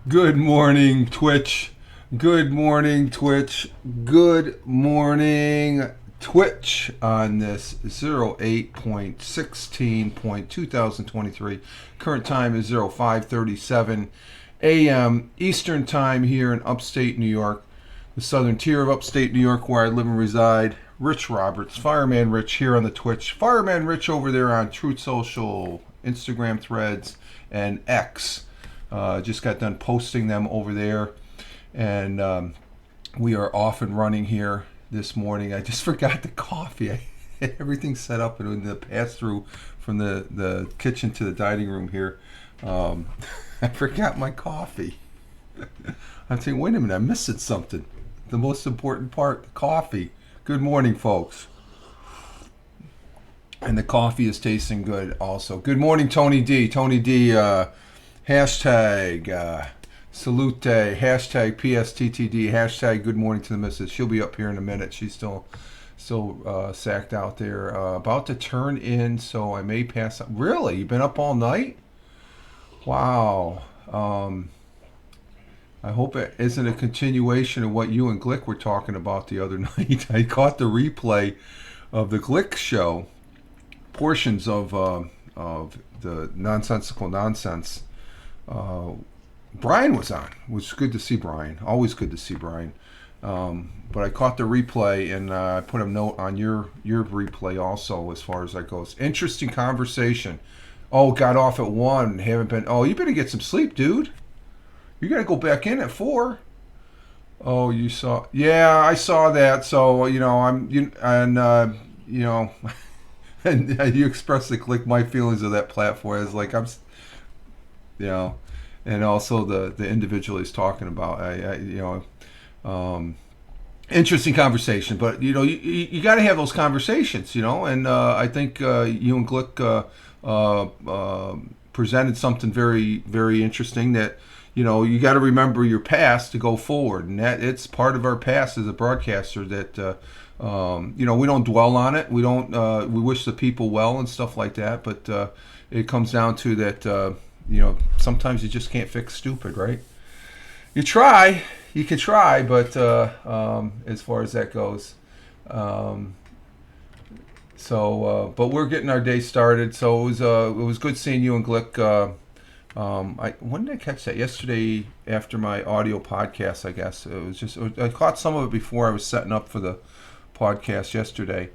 Good morning, Twitch. Good morning, Twitch. Good morning, Twitch on this 08.16.2023. Current time is 05:37 a.m. Eastern Time here in Upstate New York, the southern tier of Upstate New York where I live and reside. Rich Roberts, Fireman Rich here on the Twitch. Fireman Rich over there on Truth Social, Instagram Threads, and X. Just got done posting them over there, and we are off and running here this morning. I just forgot the coffee. I had everything set up, and in the pass-through from the kitchen to the dining room here, I forgot my coffee. I'm saying, wait a minute, I'm missing something. The most important part, the coffee. Good morning, folks. And the coffee is tasting good also. Good morning, Tony D. Tony D, hashtag salute, hashtag PSTTD, hashtag good morning to the missus. She'll be up here in a minute. She's still sacked out there. About to turn in, so I may pass out. Really? You've been up all night? Wow. I hope it isn't a continuation of what you and Glick were talking about the other night. I caught the replay of the Glick show, portions of the nonsensical nonsense. Brian was on. It was good to see Brian. Always good to see Brian. But I caught the replay, and I put a note on your replay also as far as that goes. Interesting conversation. Oh, got off at 1. Haven't been. Oh, you better get some sleep, dude. You got to go back in at 4. Oh, you saw. Yeah, I saw that. So, and you expressed my feelings of that platform as like and also the individual he's talking about. Interesting conversation, but you got to have those conversations, and I think you and Glick presented something very, very interesting that you got to remember your past to go forward, and that it's part of our past as a broadcaster that we don't dwell on it. We don't. We wish the people well and stuff like that, but it comes down to that. Sometimes you just can't fix stupid, right? You can try, but as far as that goes, but we're getting our day started. So it was good seeing you and Glick. When did I catch that? Yesterday after my audio podcast, I guess. It was just I caught some of it before I was setting up for the podcast yesterday.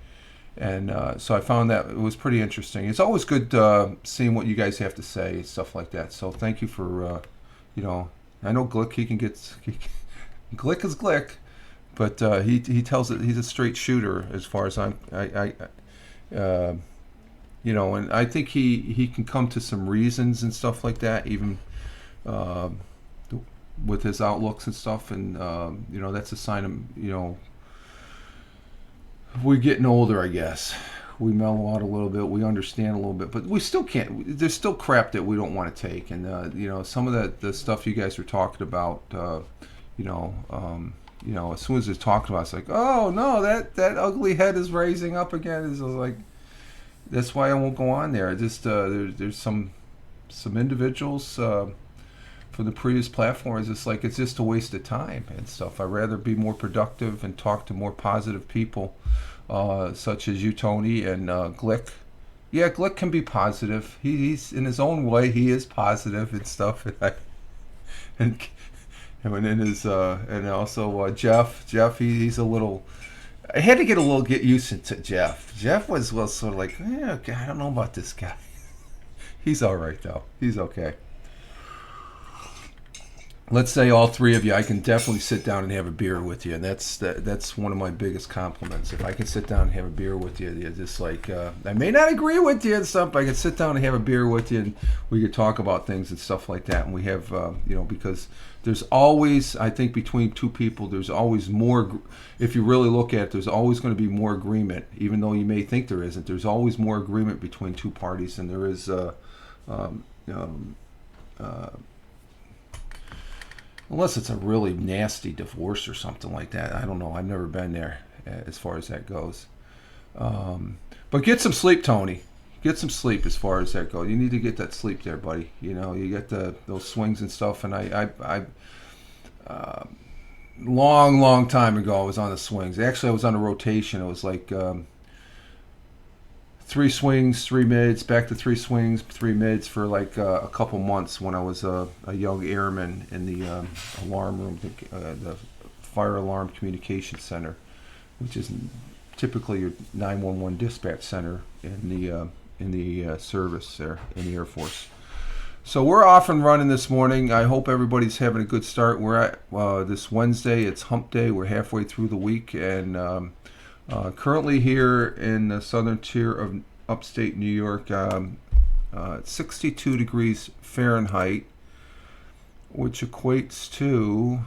And so I found that it was pretty interesting. It's always good seeing what you guys have to say and stuff like that. So thank you for, I know Glick, Glick is Glick, but he tells it he's a straight shooter as far as and I think he can come to some reasons and stuff like that, even with his outlooks and stuff. And, that's a sign of, we're getting older, I guess. We mellow out a little bit. We understand a little bit, but we still can't. There's still crap that we don't want to take, and some of the stuff you guys were talking about. As soon as it's talked about, it's like, oh no, that ugly head is raising up again. It's like that's why I won't go on there. Just there's some individuals from the previous platforms. It's just a waste of time and stuff. I'd rather be more productive and talk to more positive people. Such as you, Tony, and Glick. Yeah, Glick can be positive. He's in his own way. He is positive and stuff. And also Jeff. He's a little. I had to get used to Jeff. Jeff was sort of like, okay, I don't know about this guy. He's all right though. He's okay. Let's say all three of you, I can definitely sit down and have a beer with you, and that's one of my biggest compliments. If I can sit down and have a beer with you, you're just like I may not agree with you and stuff, but I can sit down and have a beer with you, and we could talk about things and stuff like that. And we have, because there's always, I think, between two people, there's always more. If you really look at it, there's always going to be more agreement, even though you may think there isn't. There's always more agreement between two parties than there is. Unless it's a really nasty divorce or something like that. I don't know. I've never been there as far as that goes. But get some sleep, Tony. get some sleep as far as that goes. You need to get that sleep there, buddy. You know, you get those swings and stuff. And long time ago, I was on the swings. Actually, I was on a rotation. It was like 3 swings, 3 mids, back to 3 swings, 3 mids for like a couple months when I was a young airman in the alarm room, the fire alarm communication center, which is typically your 911 dispatch center in the service there in the Air Force. So we're off and running this morning. I hope everybody's having a good start. We're at this Wednesday. It's hump day. We're halfway through the week, and currently here in the southern tier of upstate New York, 62 degrees Fahrenheit, which equates to,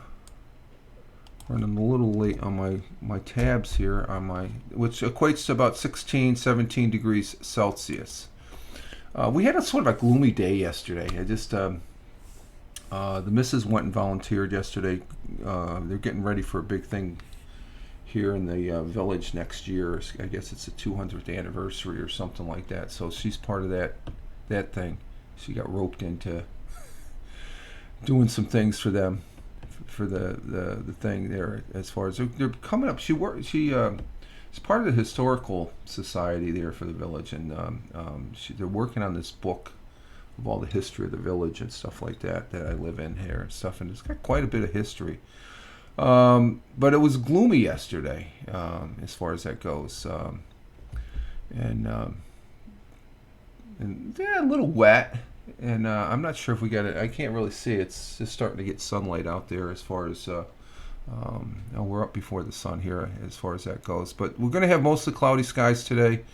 running a little late on my tabs here, which equates to about 17 degrees Celsius. We had a sort of a gloomy day yesterday. The missus went and volunteered yesterday. They're getting ready for a big thing here in the village next year. I guess it's the 200th anniversary or something like that. So she's part of that thing. She got roped into doing some things for them, for the thing there. As far as they're coming up, she's part of the historical society there for the village, and they're working on this book of all the history of the village and stuff like that I live in here and stuff, and it's got quite a bit of history. But it was gloomy yesterday, as far as that goes, and yeah, a little wet, and I'm not sure if we got it. I can't really see. It's just starting to get sunlight out there as far as. We're up before the sun here as far as that goes, but we're going to have mostly cloudy skies today,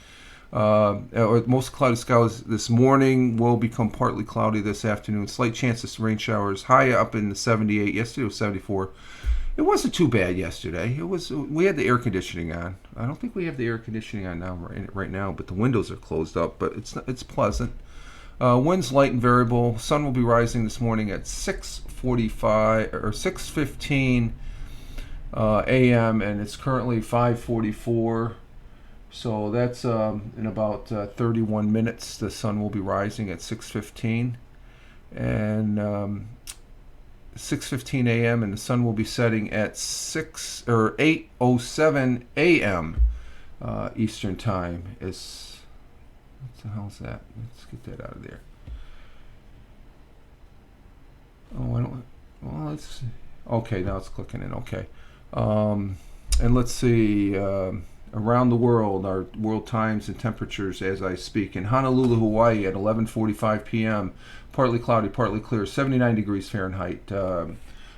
or most cloudy skies this morning. Will become partly cloudy this afternoon. Slight chance of rain showers. High up in the 78. Yesterday was 74. It wasn't too bad yesterday. We had the air conditioning on. I don't think we have the air conditioning on now right now, but the windows are closed up. But it's pleasant. Winds light and variable. Sun will be rising this morning at 6:45 or 6:15. a.m. and it's currently 5:44, so that's in about 31 minutes the sun will be rising at 6:15, and 6:15 a.m. and the sun will be setting at 8:07 a.m. Eastern time. What the hell is that? Let's get that out of there. Oh, I don't. Well, let's see. Okay, now it's clicking in. Okay. And let's see, around the world, our world times and temperatures as I speak. In Honolulu, Hawaii at 11:45 p.m., partly cloudy, partly clear, 79 degrees Fahrenheit.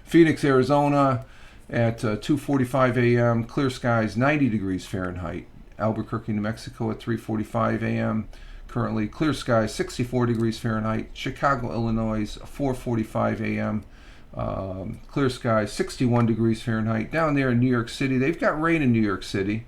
Phoenix, Arizona at 2:45 a.m., clear skies, 90 degrees Fahrenheit. Albuquerque, New Mexico at 3:45 a.m., currently clear skies, 64 degrees Fahrenheit. Chicago, Illinois, 4:45 a.m., clear skies, 61 degrees Fahrenheit. Down there in New York City, they've got rain in New York City,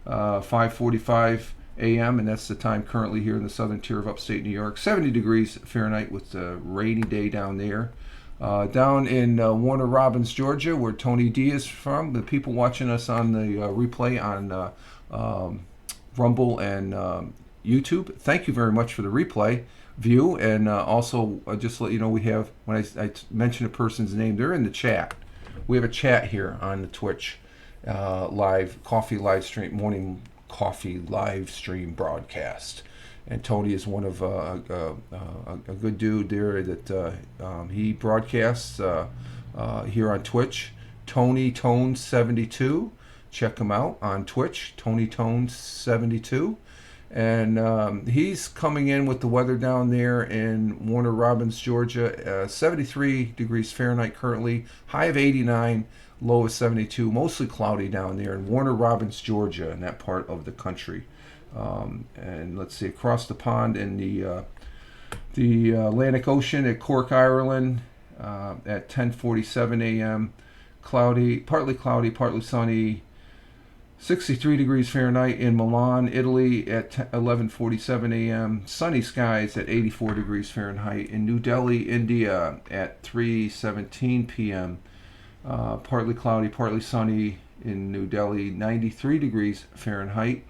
5:45 a.m., and that's the time currently here in the southern tier of upstate New York. 70 degrees Fahrenheit with a rainy day down there. Down in Warner Robins, Georgia, where Tony D is from, the people watching us on the replay on Rumble and YouTube, thank you very much for the replay view, and also just to let you know, we have, when I mention a person's name, they're in the chat. We have a chat here on the Twitch live coffee live stream, morning coffee live stream broadcast, and Tony is one of a good dude there that he broadcasts here on Twitch. Tony Tone 72, check him out on Twitch, Tony Tone 72. And he's coming in with the weather down there in Warner Robins, Georgia. 73 degrees Fahrenheit currently, high of 89, low of 72. Mostly cloudy down there in Warner Robins, Georgia, in that part of the country. And let's see, across the pond in the Atlantic Ocean at Cork, Ireland, at 10:47 a.m. Cloudy, partly sunny. 63 degrees Fahrenheit in Milan, Italy at 11:47 a.m. Sunny skies at 84 degrees Fahrenheit. In New Delhi, India at 3:17 p.m. Partly cloudy, partly sunny in New Delhi, 93 degrees Fahrenheit.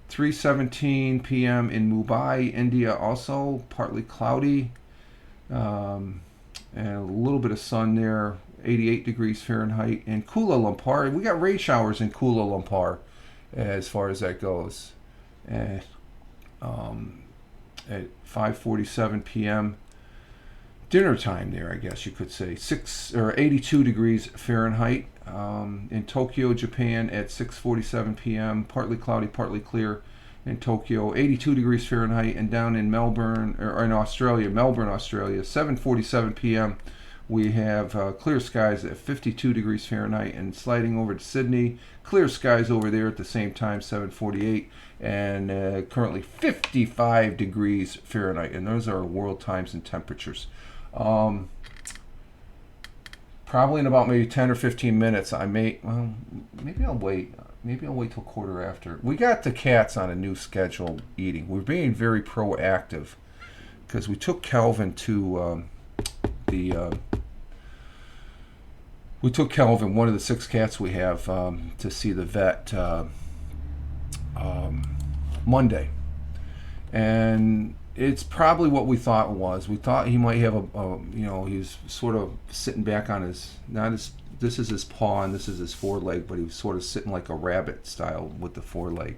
3:17 p.m. in Mumbai, India. Also partly cloudy, and a little bit of sun there. 88 degrees Fahrenheit in Kuala Lumpur. We got rain showers in Kuala Lumpur, as far as that goes. And at 5:47 p.m. dinner time there, I guess you could say, 82 degrees Fahrenheit. In Tokyo, Japan, at 6:47 p.m. partly cloudy, partly clear in Tokyo, 82 degrees Fahrenheit. And down in Melbourne, or in Australia, Melbourne, Australia, 7:47 p.m. we have clear skies at 52 degrees Fahrenheit. And sliding over to Sydney, clear skies over there at the same time, 7:48, and currently 55 degrees Fahrenheit. And those are world times and temperatures. Probably in about maybe 10 or 15 minutes, maybe I'll wait. Maybe I'll wait till quarter after. We got the cats on a new schedule eating. We're being very proactive because we took Calvin to we took Calvin, one of the 6 cats we have, to see the vet Monday. And it's probably what we thought it was. We thought he might have he's sort of sitting back on this is his paw and this is his foreleg, but he was sort of sitting like a rabbit style with the foreleg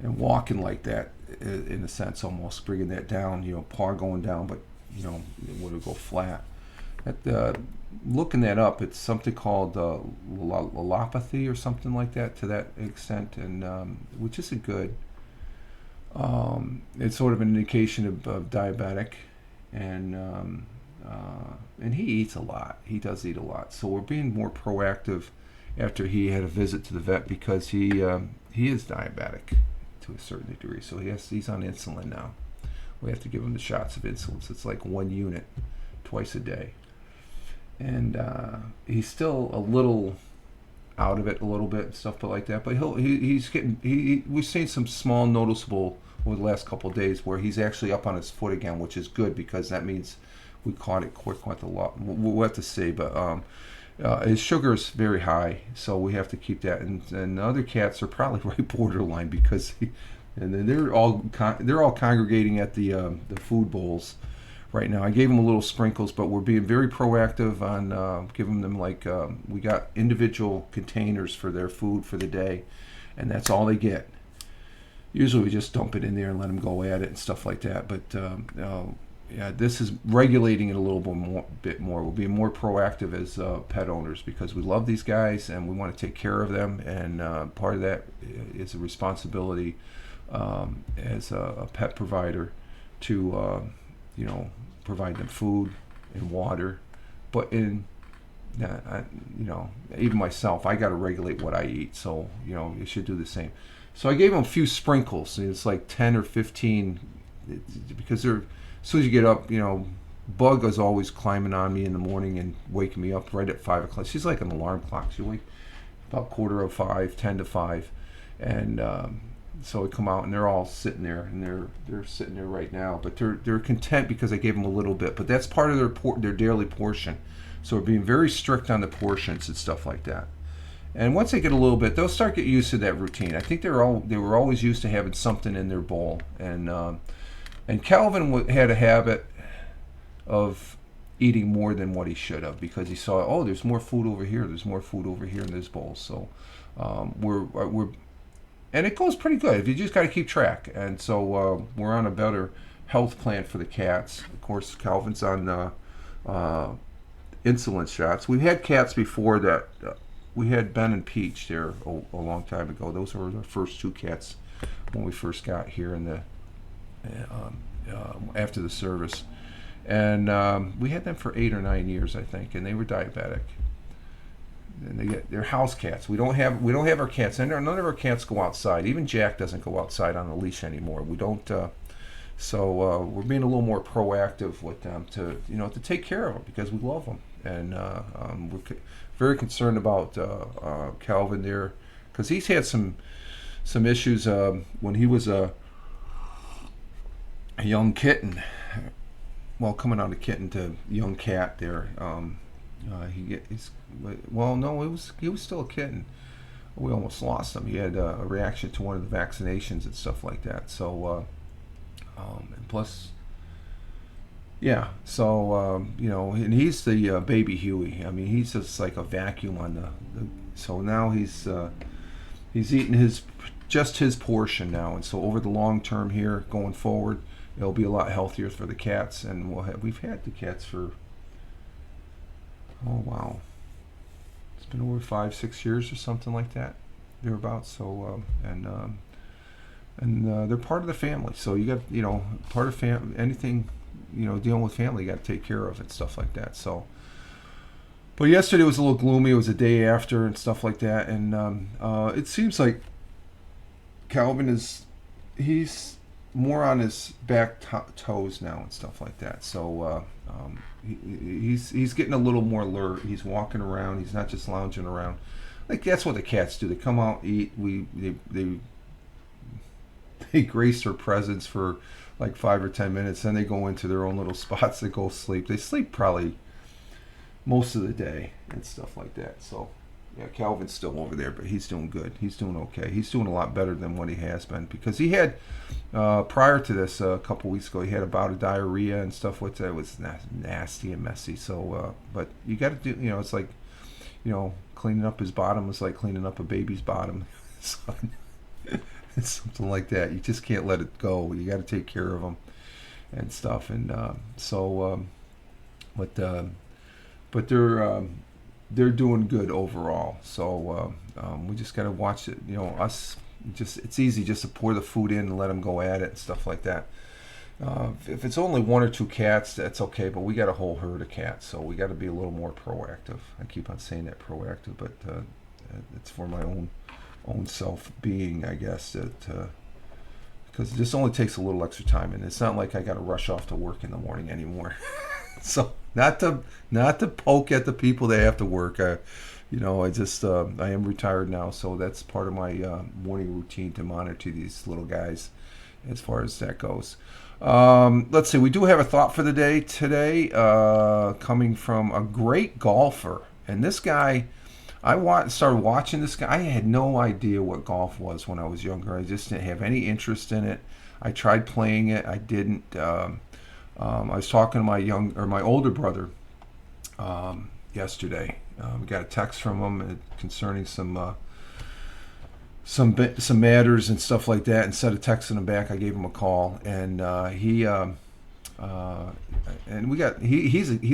and walking like that, in a sense, almost bringing that down, paw going down, but, it would go flat. Looking that up, it's something called allopathy or something like that, to that extent, and which isn't good. It's sort of an indication of diabetic, and he eats a lot. He does eat a lot. So we're being more proactive after he had a visit to the vet, because he is diabetic to a certain degree. So he's on insulin now. We have to give him the shots of insulin. So it's like 1 unit twice a day, and he's still a little out of it a little bit and stuff, but like that. But we've seen some small noticeable over the last couple of days where he's actually up on his foot again, which is good, because that means we caught it quick a lot. We'll have to see, but his sugar is very high, so we have to keep that. And the other cats are probably right borderline, because and then they're all congregating at the food bowls right now. I gave them a little sprinkles, but we're being very proactive on giving them, like, we got individual containers for their food for the day, and that's all they get. Usually we just dump it in there and let them go at it and stuff like that. But this is regulating it a little bit more. We'll be more proactive as pet owners, because we love these guys and we want to take care of them. And part of that is a responsibility as a pet provider to provide them food and water. But even myself, I got to regulate what I eat. So you should do the same. So I gave them a few sprinkles. It's like 10 or 15, because as soon as you get up, Bug is always climbing on me in the morning and waking me up right at 5 o'clock. She's like an alarm clock. She wake about 4:45, 10 to 5, and so we come out and they're all sitting there, and they're sitting there right now. But they're content because I gave them a little bit. But that's part of their daily portion. So we're being very strict on the portions and stuff like that. And once they get a little bit, they'll start get used to that routine. I think they were always used to having something in their bowl. And Calvin had a habit of eating more than what he should have, because he saw, there's more food over here. There's more food over here in this bowl. So and it goes pretty good. You just got to keep track. And so we're on a better health plan for the cats. Of course, Calvin's on insulin shots. We've had cats before that. We had Ben and Peach there a long time ago. Those were the first 2 cats when we first got here in the after the service, and we had them for 8 or 9 years, I think, and they were diabetic. And they're house cats. We don't have our cats, and none of our cats go outside. Even Jack doesn't go outside on a leash anymore. We don't. So we're being a little more proactive with them to take care of them, because we love them, and we're very concerned about Calvin there, because he's had some issues when he was a young kitten. Well, coming out of kitten to young cat there. He was still a kitten we almost lost him. He had a reaction to one of the vaccinations and stuff like that. So, and plus, yeah. So, and he's the baby Huey. I mean, he's just like a vacuum on the so now he's eating just his portion now, and so over the long term here, going forward, it'll be a lot healthier for the cats, and we've had the cats for, oh wow, it's been over 5-6 years or something like that, thereabouts. So and they're part of the family. So you got part of anything dealing with family, you got to take care of and stuff like that. So. But yesterday was a little gloomy. It was a day after and stuff like that, and it seems like Calvin he's more on his back toes now and stuff like that. So he's getting a little more alert. He's walking around. He's not just lounging around. Like that's what the cats do. They come out, eat. They grace their presence for like 5 or 10 minutes, then they go into their own little spots. They go sleep. They sleep probably most of the day and stuff like that. So yeah, Calvin's still over there, but he's doing good. He's doing okay. He's doing a lot better than what he has been, because he had prior to this a couple weeks ago, he had a bout of diarrhea and stuff like that. It was nasty and messy. So but you got to do, it's like cleaning up his bottom is like cleaning up a baby's bottom. So, it's something like that. You just can't let it go. You got to take care of them and stuff. And but they're doing good overall. So we just got to watch it. It's easy just to pour the food in and let them go at it and stuff like that. If it's only 1 or 2 cats, that's okay. But we got a whole herd of cats, so we got to be a little more proactive. I keep on saying that, proactive, but it's for my own self-being, I guess, because this only takes a little extra time, and it's not like I got to rush off to work in the morning anymore. So not to poke at the people that have to work. I am retired now, so that's part of my morning routine to monitor these little guys as far as that goes. Let's see. We do have a thought for the day today, coming from a great golfer, and this guy. I started watching this guy. I had no idea what golf was when I was younger. I just didn't have any interest in it. I tried playing it. I didn't. I was talking to my older brother yesterday. We got a text from him concerning some matters and stuff like that. Instead of texting him back, I gave him a call, and he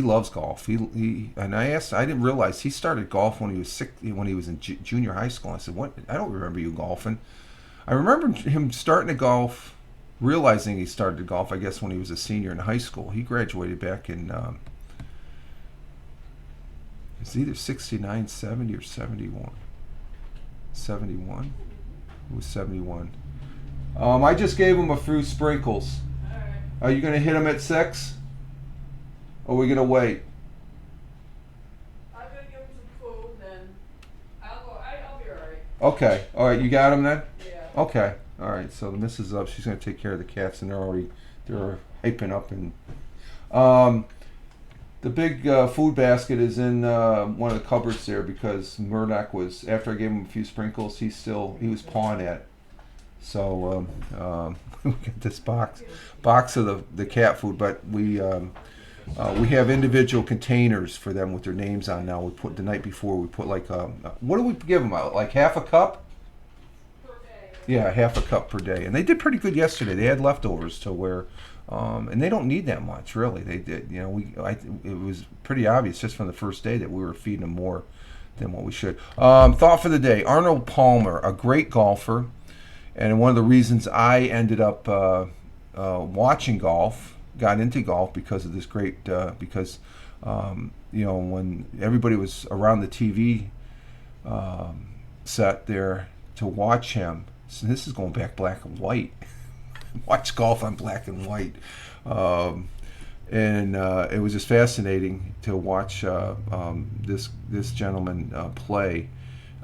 loves golf. And I didn't realize he started golf when he was when he was in junior high school. I said, "What? I don't remember you golfing." I remember him starting to golf, realizing he started to golf, I guess, when he was a senior in high school. He graduated back in it's either 69, 70, or 71. 71? It was 71. I just gave him a few sprinkles. All right. Are you going to hit him at 6? Or are we going to wait? I'm going to give him some food, then I'll be all right. Okay. All right. You got him then? Yeah. Okay. All right. So the missus is up. She's going to take care of the cats, and they're hyping up. And the big food basket is in one of the cupboards there, because Murdoch was, after I gave him a few sprinkles, he was pawing at it. So we got this box of the cat food, but we have individual containers for them with their names on now. We put the night before, we put like what do we give them out? Like half a cup? Per day. Yeah, half a cup per day. And they did pretty good yesterday. They had leftovers to where, and they don't need that much really. They did, it was pretty obvious just from the first day that we were feeding them more than what we should. Thought for the day: Arnold Palmer, a great golfer, and one of the reasons I ended up watching golf, got into golf because of this great, because when everybody was around the TV set there to watch him. So this is going back black and white. Watch golf on black and white, and it was just fascinating to watch this gentleman play.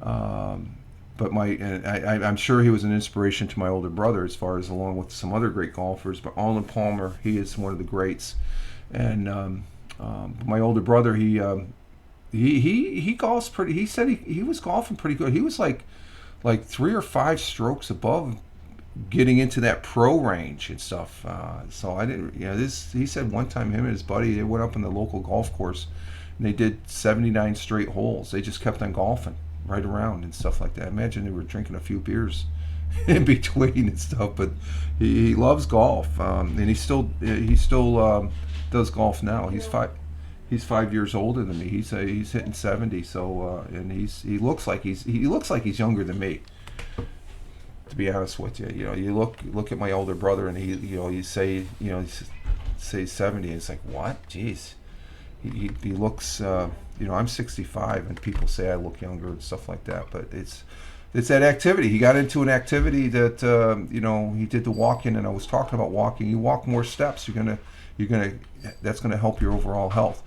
But I'm sure he was an inspiration to my older brother, as far as along with some other great golfers. But Arnold Palmer, he is one of the greats. And my older brother, he golfs pretty. He said he was golfing pretty good. He was like like 3 or 5 strokes above getting into that pro range and stuff. So I didn't, this, he said one time him and his buddy, they went up in the local golf course and they did 79 straight holes. They just kept on golfing right around and stuff like that. Imagine they were drinking a few beers in between and stuff, but he loves golf. And he still does golf now. He's 5 years older than me. He's hitting 70. So and he looks like he's younger than me. To be honest with you, you look at my older brother, and you say 70, and it's like, what? Jeez, he looks. I'm 65, and people say I look younger and stuff like that. But it's that activity. He got into an activity that he did the walking, and I was talking about walking. You walk more steps, that's gonna help your overall health.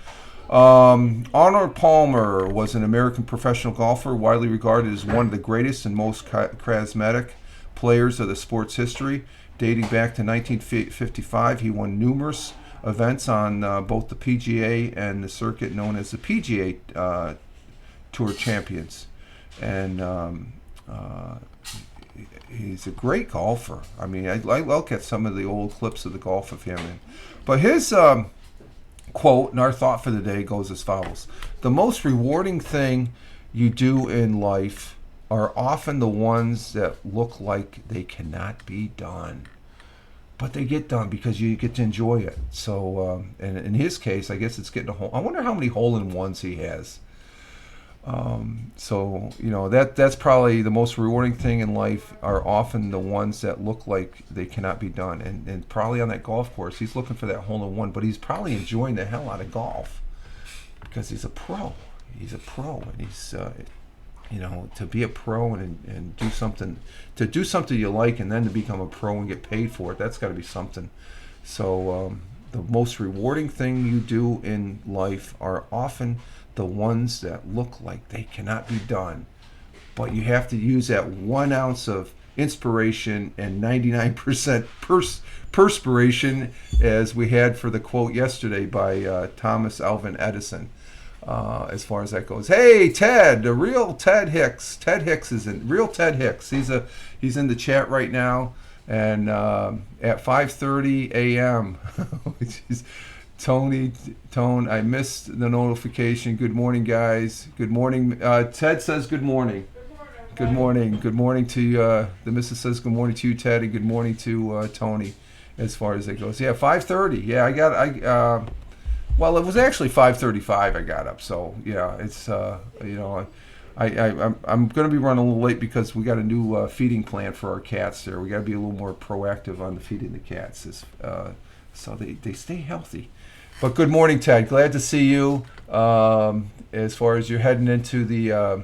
Arnold Palmer was an American professional golfer, widely regarded as one of the greatest and most charismatic players of the sport's history. Dating back to 1955, he won numerous events on both the PGA and the circuit known as the PGA Tour Champions. And he's a great golfer. I mean, I look at some of the old clips of the golf of him. But his quote, and our thought for the day, goes as follows. The most rewarding thing you do in life are often the ones that look like they cannot be done, but they get done because you get to enjoy it. So, and in his case, I guess it's getting a hole. I wonder how many hole-in-ones he has. So that's probably the most rewarding thing in life, are often the ones that look like they cannot be done. And probably on that golf course, he's looking for that hole-in-one, but he's probably enjoying the hell out of golf because he's a pro. He's a pro, and he's to be a pro and do something you like, and then to become a pro and get paid for it, that's got to be something. So the most rewarding thing you do in life are often the ones that look like they cannot be done, but you have to use that 1 ounce of inspiration and 99% perspiration, as we had for the quote yesterday by Thomas Alva Edison. As far as that goes, hey Ted, the real Ted Hicks. Ted Hicks is in real Ted Hicks. He's in the chat right now, and at 5:30 a.m. Tone, I missed the notification. Good morning, guys. Good morning. Ted says good morning. Good morning. Good morning to the missus says good morning to you, Ted, and good morning to Tony. As far as it goes, 5:30. Yeah, well, it was actually 5:35 I got up, so yeah, it's I'm going to be running a little late because we got a new feeding plan for our cats there. We got to be a little more proactive on the feeding the cats, so they stay healthy. But good morning, Ted. Glad to see you. As far as you're heading into the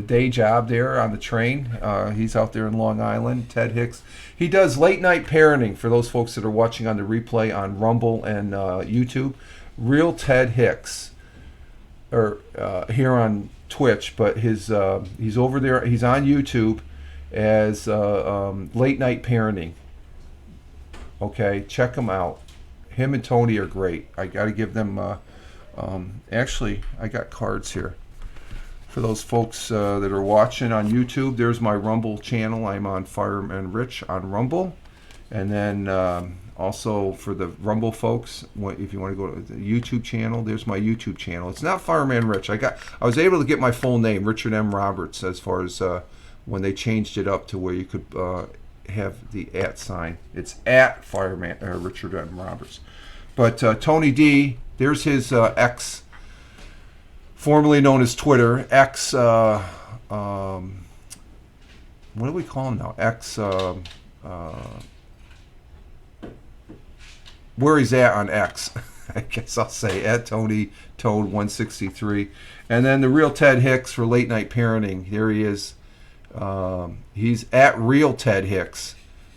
day job there on the train, he's out there in Long Island. Ted Hicks. He does late night parenting for those folks that are watching on the replay on Rumble and YouTube. Real Ted Hicks, or here on Twitch, but he's over there. He's on YouTube as late night parenting. Okay, check him out. Him and Tony are great. I got to give them. Actually, I got cards here. For those folks that are watching on YouTube, there's my Rumble channel. I'm on Fireman Rich on Rumble. And then also for the Rumble folks, if you want to go to the YouTube channel, there's my YouTube channel. It's not Fireman Rich. I was able to get my full name, Richard M. Roberts, as far as when they changed it up to where you could have the @ sign. It's at Fireman Richard M. Roberts. But Tony D, there's his X, formerly known as Twitter, X, what do we call him now? X, where he's at on X, I guess I'll say, at Tony Toad 163. And then the real Ted Hicks for late night parenting. There he is. He's at real Ted Hicks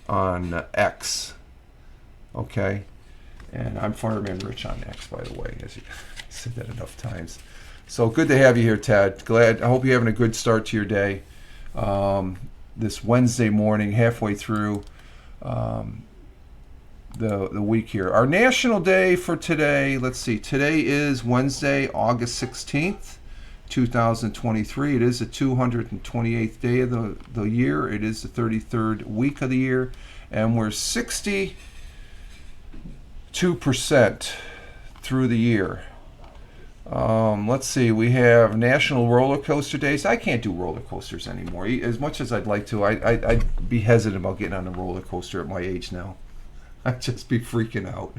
on X. Okay. And I'm Fireman Rich on X, by the way, as you said that enough times. So good to have you here, Ted. Glad. I hope you're having a good start to your day. This Wednesday morning, halfway through the week here. Our national day for today, let's see. Today is Wednesday, August 16th. 2023. It is the 228th day of the year. It is the 33rd week of the year, and we're 62% through the year. Let's see, we have National Roller Coaster Days. I can't do roller coasters anymore. As much as I'd like to, I'd be hesitant about getting on a roller coaster at my age now. I'd just be freaking out.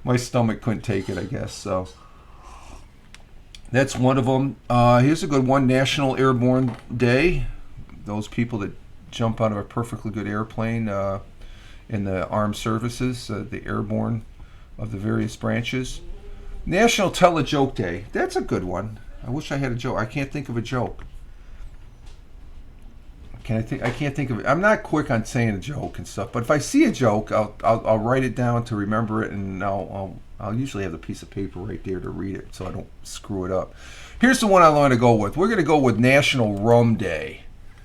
My stomach couldn't take it, I guess. So that's one of them. Here's a good one, National Airborne Day. Those people that jump out of a perfectly good airplane in the armed services, the airborne of the various branches. National Tell a Joke Day. That's a good one. I wish I had a joke. I can't think of a joke. I can't think of it. I'm not quick on saying a joke and stuff, but if I see a joke, I'll write it down to remember it, and I'll usually have a piece of paper right there to read it so I don't screw it up. Here's the one I want to go with. We're going to go with National Rum Day.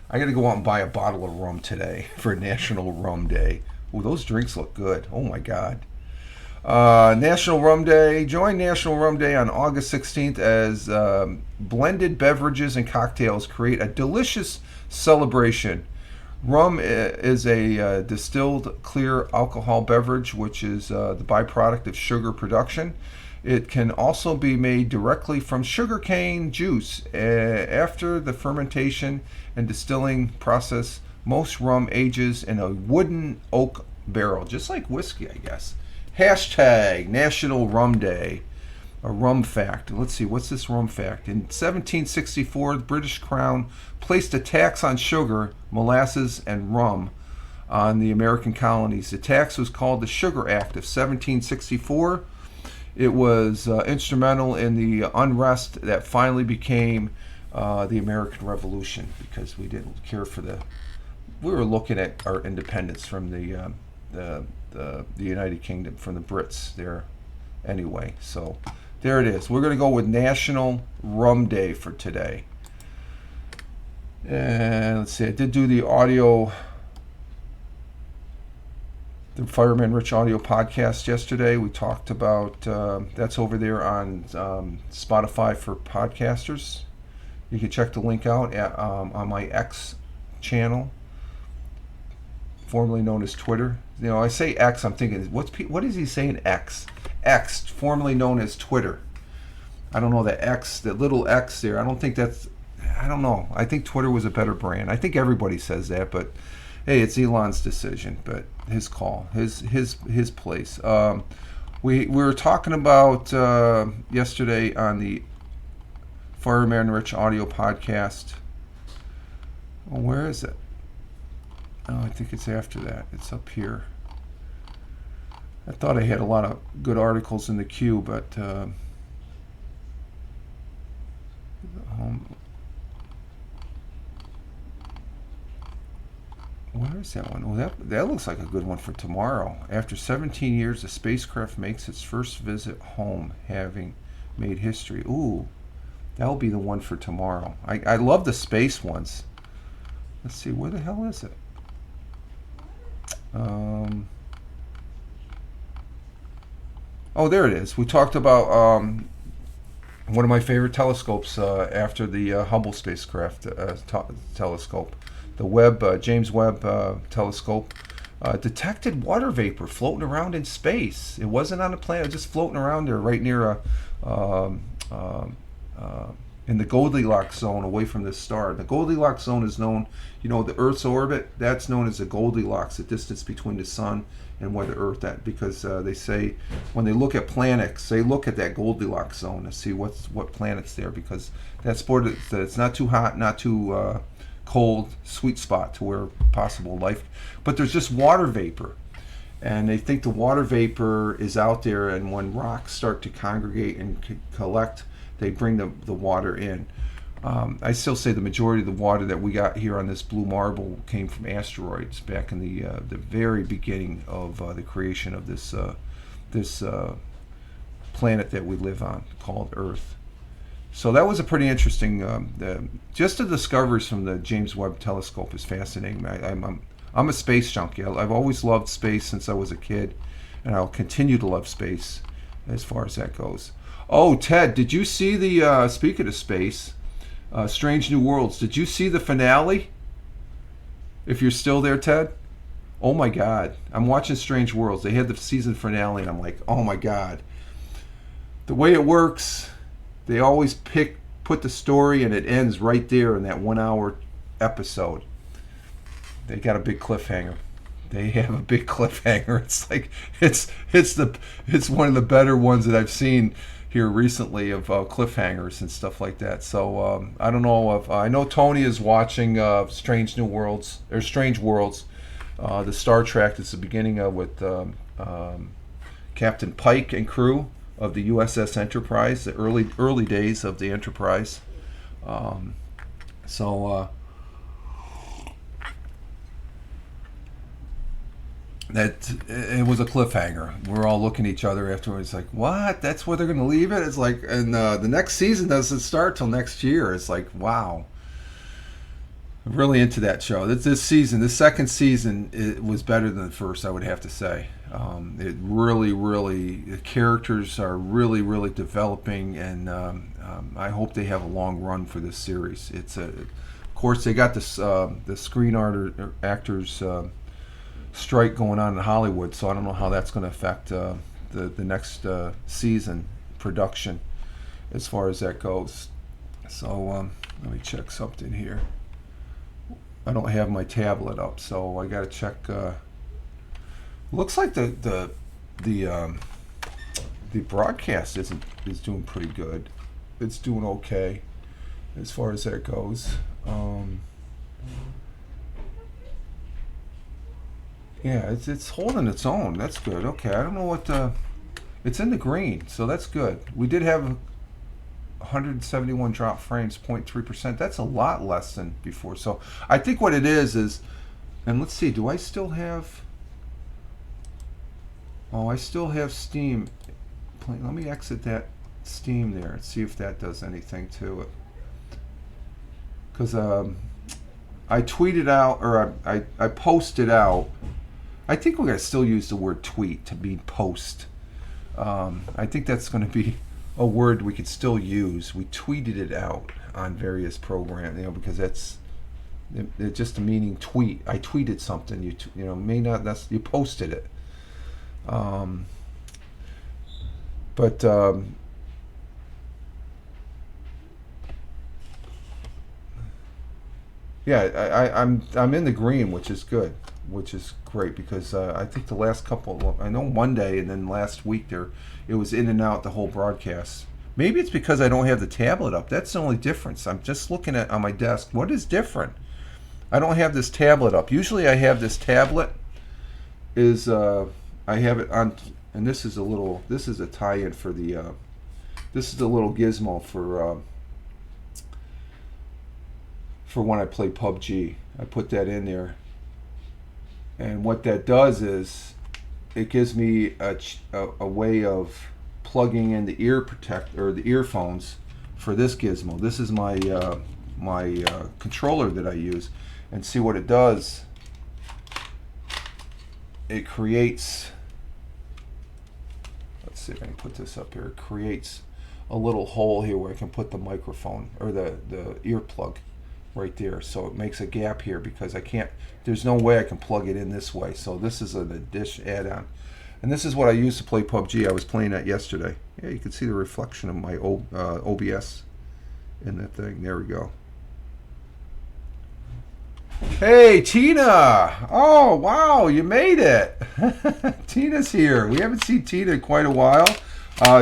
I got to go out and buy a bottle of rum today for National Rum Day. Oh, those drinks look good. Oh my God. National Rum Day. Join National Rum Day on August 16th as blended beverages and cocktails create a delicious celebration. Rum is a distilled clear alcohol beverage, which is the byproduct of sugar production. It can also be made directly from sugarcane juice. After the fermentation and distilling process, most rum ages in a wooden oak barrel, just like whiskey, I guess. Hashtag National Rum Day. A rum fact. Let's see, what's this rum fact? In 1764, the British Crown placed a tax on sugar, molasses, and rum on the American colonies. The tax was called the Sugar Act of 1764. It was instrumental in the unrest that finally became the American Revolution, because we didn't care for we were looking at our independence from the United Kingdom, from the Brits there anyway. So there it is. We're going to go with National Rum Day for today. And let's see, I did do the audio, the Fireman Rich audio podcast yesterday. We talked about, that's over there on Spotify for podcasters. You can check the link out on my X channel, formerly known as Twitter. You know, I say X, I'm thinking, what is he saying? X, formerly known as Twitter. I don't know, the X, the little X there. I don't know. I think Twitter was a better brand. I think everybody says that, but hey, it's Elon's decision, but his call, his place. We were talking about yesterday on the Fireman Rich audio podcast. Oh, where is it? Oh, I think it's after that. It's up here. I thought I had a lot of good articles in the queue, but where is that one? Oh, that looks like a good one for tomorrow. After 17 years, the spacecraft makes its first visit home, having made history. Ooh, that'll be the one for tomorrow. I love the space ones. Let's see, where the hell is it? Oh, there it is. We talked about one of my favorite telescopes after the Hubble spacecraft telescope. The James Webb telescope detected water vapor floating around in space. It wasn't on a planet, just floating around there right near in the Goldilocks zone away from the star. The Goldilocks zone is known, the Earth's orbit, that's known as the Goldilocks, the distance between the sun and where the Earth at, because they say when they look at planets, they look at that Goldilocks zone to see what planet's there, because that's it's not too hot, not too cold, sweet spot to where possible life, but there's just water vapor. And they think the water vapor is out there, and when rocks start to congregate and collect, they bring the water in. I still say the majority of the water that we got here on this blue marble came from asteroids back in the very beginning of the creation of this planet that we live on called Earth. So that was a pretty interesting. Just the discoveries from the James Webb Telescope is fascinating. I'm a space junkie. I've always loved space since I was a kid, and I'll continue to love space as far as that goes. Oh, Ted, did you see the, speaking of space, Strange New Worlds, did you see the finale? If you're still there, Ted? Oh my God. I'm watching Strange Worlds. They had the season finale, and I'm like, oh my God. The way it works, they always put the story, and it ends right there in that 1 hour episode. They got a big cliffhanger. They have a big cliffhanger. It's like it's one of the better ones that I've seen here recently of cliffhangers and stuff like that. So I don't know if I know Tony is watching Strange New Worlds or Strange Worlds, the Star Trek. It's the beginning of with Captain Pike and crew of the USS Enterprise, the early days of the Enterprise. So. That it was a cliffhanger. We're all looking at each other afterwards, like, "What? That's where they're going to leave it?" It's like, and the next season doesn't start till next year. It's like, wow. I'm really into that show. This season, the second season, it was better than the first. I would have to say. It really, the characters are really developing, and I hope they have a long run for this series. Of course, they got this the screen actors. Strike going on in Hollywood, so I don't know how that's going to affect the next season production as far as that goes. So let me check something here. I don't have my tablet up, so I got to check. Looks like the broadcast is doing pretty good. It's doing okay as far as that goes. Yeah, it's holding its own. That's good. Okay, I don't know what it's in the green, so that's good. We did have 171 drop frames, 0.3%. That's a lot less than before. So I think what it is, and let's see, do I still have? Oh, I still have Steam. Let me exit that Steam there and see if that does anything to it. Because I tweeted out, or I posted out. I think we're going to still use the word tweet to mean post. I think that's going to be a word we could still use. We tweeted it out on various programs, because that's just the meaning tweet. I tweeted something. May not. You posted it. Yeah, I'm in the green, which is good, which is great, because I think the last couple, I know Monday and then last week it was in and out the whole broadcast. Maybe it's because I don't have the tablet up. That's the only difference. I'm just looking at on my desk. What is different? I don't have this tablet up. Usually I have this tablet. I have it on, and this is a tie-in for the. This is the little gizmo for when I play PUBG. I put that in there, and what that does is it gives me a way of plugging in the the earphones for this gizmo. This is my controller that I use, and see what it does. It creates. Let's see if I can put this up here. It creates a little hole here where I can put the microphone or the earplug right there. So it makes a gap here because I can't. There's no way I can plug it in this way. So this is a dish add-on, and this is what I use to play PUBG. I was playing that yesterday. Yeah, you can see the reflection of my OBS in that thing. There we go. Hey, Tina! Oh, wow, you made it! Tina's here. We haven't seen Tina in quite a while.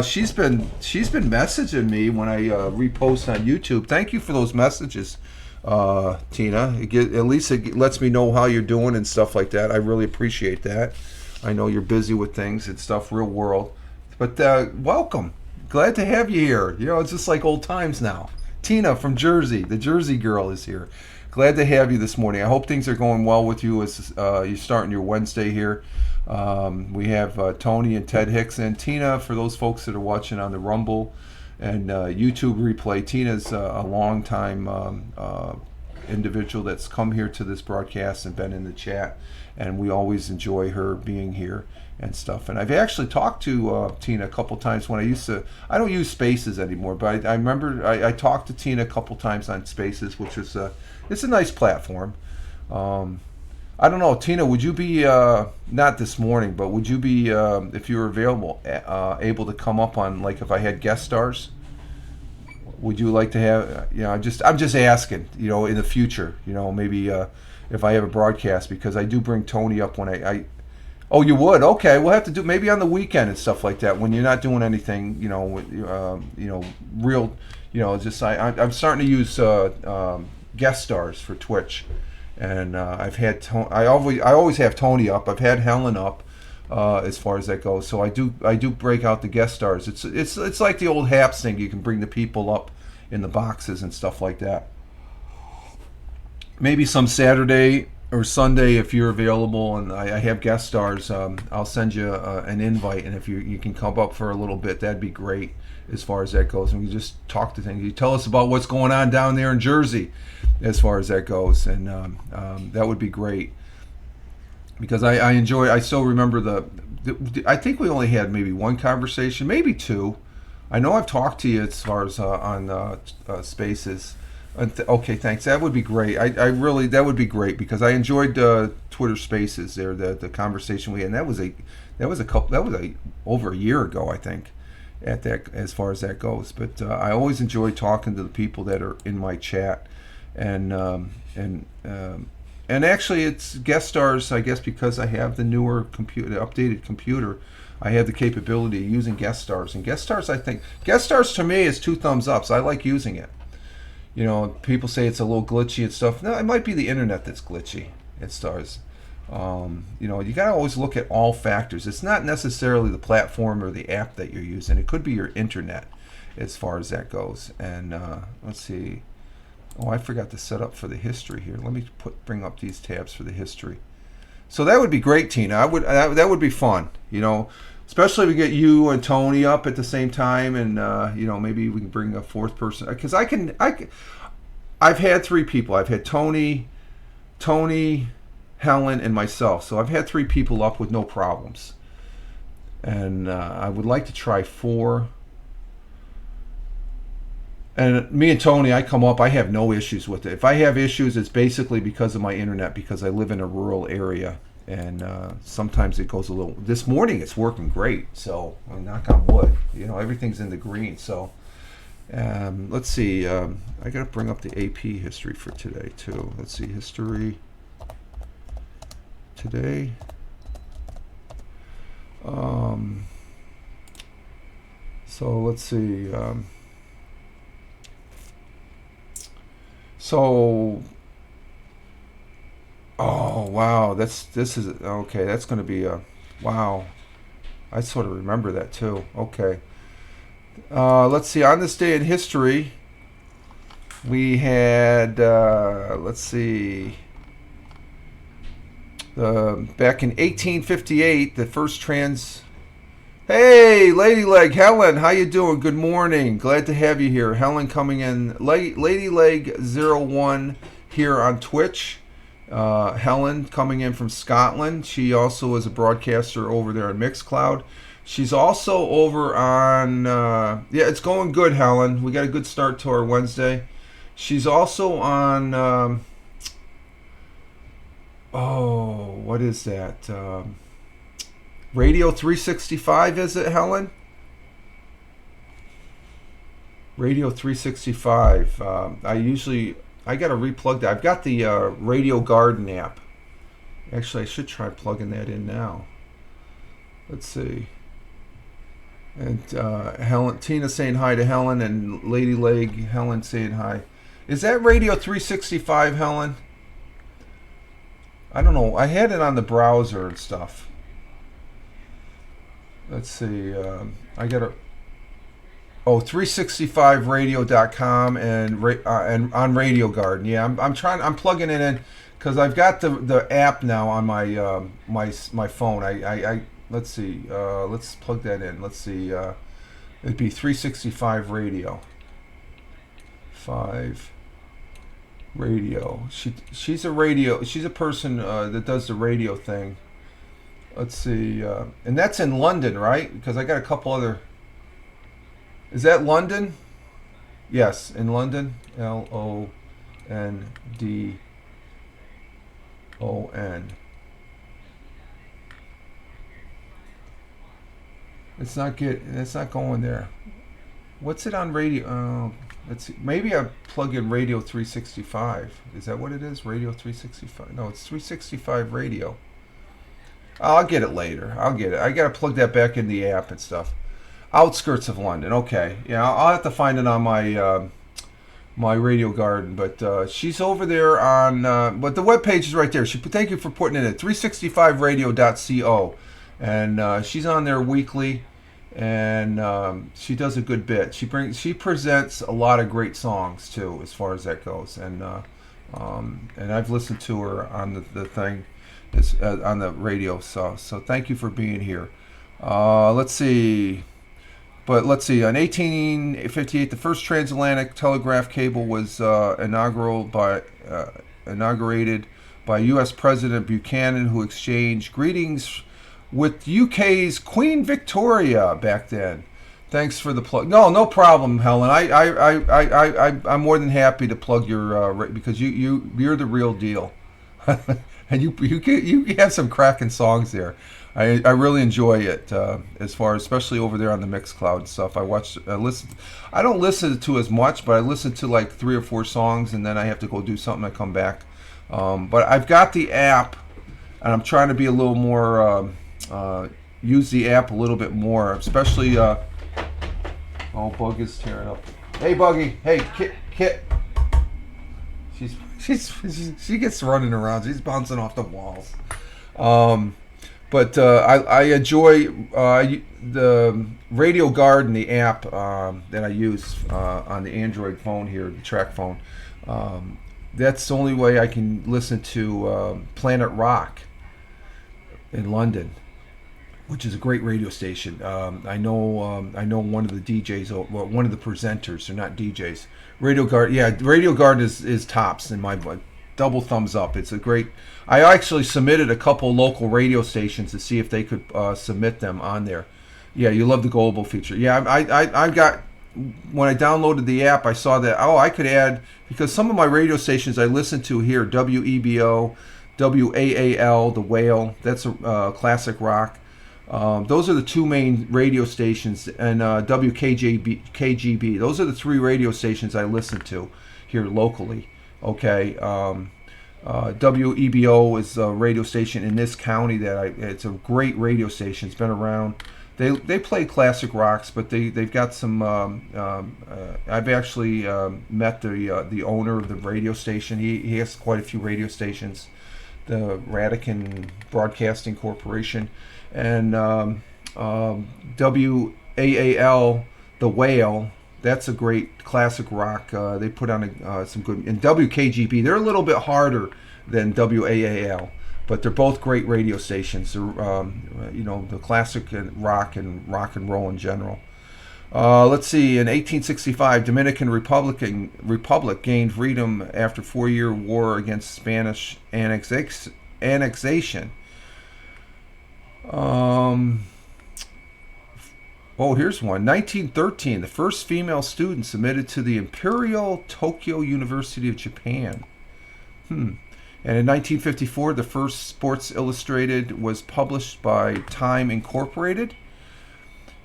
She's been messaging me when I repost on YouTube. Thank you for those messages, Tina. At least it lets me know how you're doing and stuff like that. I really appreciate that. I know you're busy with things and stuff, real world. But welcome. Glad to have you here. It's just like old times now. Tina from Jersey, the Jersey girl, is here. Glad to have you this morning. I hope things are going well with you as you're starting your Wednesday here. We have Tony and Ted Hicks and Tina, for those folks that are watching on the Rumble and YouTube replay. Tina's a long-time individual that's come here to this broadcast and been in the chat, and we always enjoy her being here and stuff. And I've actually talked to Tina a couple times when I don't use Spaces anymore, but I remember I talked to Tina a couple times on Spaces, which is it's a nice platform. I don't know, Tina, would you be, not this morning, but would you be, if you were available, able to come up on, like, if I had guest stars? Would you like to have, I'm just asking, in the future, maybe if I have a broadcast, because I do bring Tony up when oh, you would? Okay, we'll have to do maybe on the weekend and stuff like that when you're not doing anything, real, just I'm starting to use guest stars for Twitch. And I've had I always have Tony up. I've had Helen up, as far as that goes. So I do break out the guest stars. It's like the old Haps thing. You can bring the people up in the boxes and stuff like that. Maybe some Saturday or Sunday if you're available and I have guest stars. I'll send you an invite, and if you can come up for a little bit, that'd be great as far as that goes. And we just talk to things. You tell us about what's going on down there in Jersey as far as that goes, and that would be great, because I still remember I think we only had maybe one conversation, maybe two. I know I've talked to you as far as on Spaces. Okay, thanks. That would be great. I really, that would be great, because I enjoyed Twitter Spaces there, the conversation we had, and that was over a year ago, I think, at that, as far as that goes. But I always enjoy talking to the people that are in my chat. And actually, it's guest stars, I guess, because I have the newer updated computer. I have the capability of using guest stars. And guest stars to me is 2 thumbs up. So I like using it. People say it's a little glitchy and stuff. No, it might be the internet that's glitchy. It stars. You gotta always look at all factors. It's not necessarily the platform or the app that you're using. It could be your internet, as far as that goes. And let's see. Oh, I forgot to set up for the history here. Let me bring up these tabs for the history. So that would be great, Tina. That would be fun. Especially if we get you and Tony up at the same time, and maybe we can bring a 4th person, because I've had 3 people. I've had Tony, Helen, and myself. So I've had 3 people up with no problems, and I would like to try 4. And me and Tony, I come up, I have no issues with it. If I have issues, it's basically because of my internet, because I live in a rural area. And sometimes it goes a little... This morning, it's working great. So, knock on wood. Everything's in the green. So, let's see. I got to bring up the AP history for today, too. Let's see. History today. So, let's see. Oh wow, this is okay. That's going to be wow. I sort of remember that too. Okay. Let's see. On this day in history, we had let's see. Back in 1858, the first trans. Hey, Ladyleg, Helen, how you doing? Good morning. Glad to have you here. Helen coming in. Ladyleg01 here on Twitch. Helen coming in from Scotland. She also is a broadcaster over there on Mixcloud. She's also over on... yeah, it's going good, Helen. We got a good start to our Wednesday. She's also on... what is that? Radio 365, is it, Helen? Radio 365. I got to replug that. I've got the Radio Garden app. Actually, I should try plugging that in now. Let's see. And Helen, Tina saying hi to Helen, and Ladyleg, Helen saying hi. Is that Radio 365, Helen? I don't know. I had it on the browser and stuff. Let's see. I got a 365radio.com and on Radio Garden. Yeah, I'm plugging it in because I've got the app now on my my phone. I let's see. Let's plug that in. Let's see. It'd be 365 radio. 5. Radio. She's a radio. She's a person that does the radio thing. Let's see, and that's in London, right? Because I got a couple other. Is that London? Yes, in London. LONDON. It's not going there. What's it on radio? Let's see. Maybe I plug in Radio 365. Is that what it is? Radio 365? No, it's 365 Radio. I'll get it later. I'll get it. I gotta plug that back in the app and stuff. Outskirts of London. Okay. Yeah, I'll have to find it on my radio garden. But she's over there on. But the webpage is right there. Thank you for putting it in 365radio.co, and she's on there weekly. And she does a good bit. She presents a lot of great songs too, as far as that goes. And I've listened to her on the thing, on the radio. So thank you for being here. Let's see. On 1858, the first transatlantic telegraph cable was inaugurated by U.S. President Buchanan, who exchanged greetings with UK's Queen Victoria back then. Thanks for the plug. No problem, Helen. I'm more than happy to plug your because you're the real deal, and you have some cracking songs there. I really enjoy it as far, especially over there on the Mixcloud stuff. I listen. I don't listen to as much, but I listen to like 3 or 4 songs, and then I have to go do something. I come back, but I've got the app, and I'm trying to be a little more. Use the app a little bit more, especially. Bug is tearing up. Hey, Buggy. Hey, Kit. She gets running around. She's bouncing off the walls. But I enjoy the Radio Garden, the app that I use on the Android phone here, the track phone. That's the only way I can listen to Planet Rock in London, which is a great radio station. I know one of the DJs, one of the presenters. They're not DJs. Radio Garden, yeah, Radio Garden is tops in my book. Double thumbs up. It's a great. I actually submitted a couple local radio stations to see if they could submit them on there. Yeah, you love the global feature. Yeah, I got, when I downloaded the app, I saw that I could add, because some of my radio stations I listen to here, WEBO, WAAL, The Whale. That's a classic rock. Those are the 2 main radio stations, and KGB. Those are the 3 radio stations I listen to here locally. Okay, WEBO is a radio station in this county it's a great radio station. It's been around. They play classic rocks, but they've got some. I've actually met the owner of the radio station. He has quite a few radio stations, the Radican Broadcasting Corporation, and WAAL, The Whale. That's a great classic rock. They put on some good. And WKGB, they're a little bit harder than WAAL, but they're both great radio stations. They're, the classic rock and roll in general. Let's see. In 1865, Dominican Republic gained freedom after 4-year war against Spanish annexation. Here's one. 1913, the first female student submitted to the Imperial Tokyo University of Japan. And in 1954, the first Sports Illustrated was published by Time Incorporated.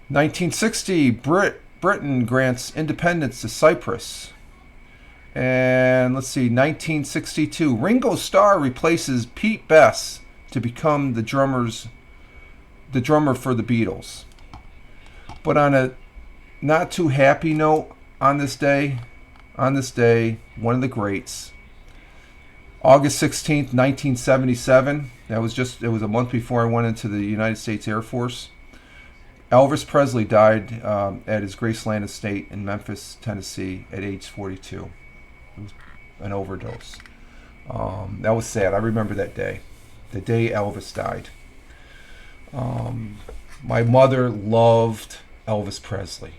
1960, Britain grants independence to Cyprus. And let's see, 1962, Ringo Starr replaces Pete Best to become the drummer for the Beatles. But on a not too happy note, on this day, one of the greats, August 16th, 1977, it was a month before I went into the United States Air Force. Elvis Presley died at his Graceland estate in Memphis, Tennessee at age 42. It was an overdose. That was sad. I remember that day, the day Elvis died. My mother loved Elvis Presley.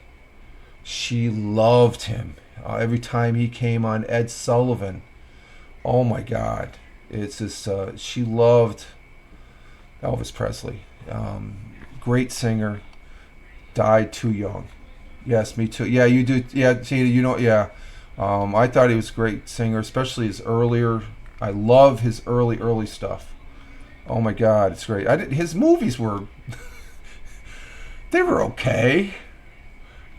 She loved him. Every time he came on Ed Sullivan, Oh my God, it's just she loved Elvis Presley. Great singer, died too young. Yes, me too. Yeah, you do. Yeah, see, you know, yeah. I thought he was a great singer, especially his earlier. I love his early stuff. Oh my God, it's great. His movies were they were okay.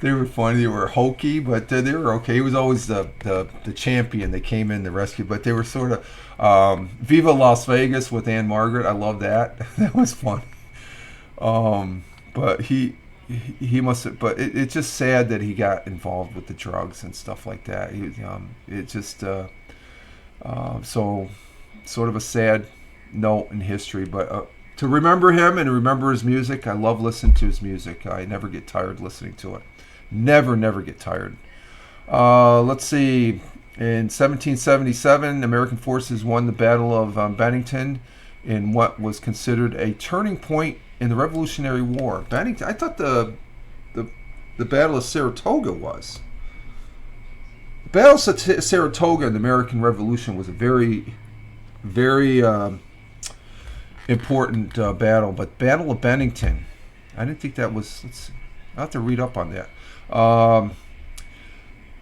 They were funny. They were hokey, but they were okay. He was always the champion. They came in the rescue, but they were sort of Viva Las Vegas with Anne Margaret. I love that. That was fun. But he must have. But it's just sad that he got involved with the drugs and stuff like that. It just so sort of a sad note in history. But to remember him and remember his music, I love listening to his music. I never get tired listening to it. Never get tired. Let's see. In 1777, American forces won the Battle of Bennington in what was considered a turning point in the Revolutionary War. Bennington. I thought the Battle of Saratoga was. The Battle of Saratoga in the American Revolution was a very important battle. But Battle of Bennington, I didn't think that was. I'll have to read up on that.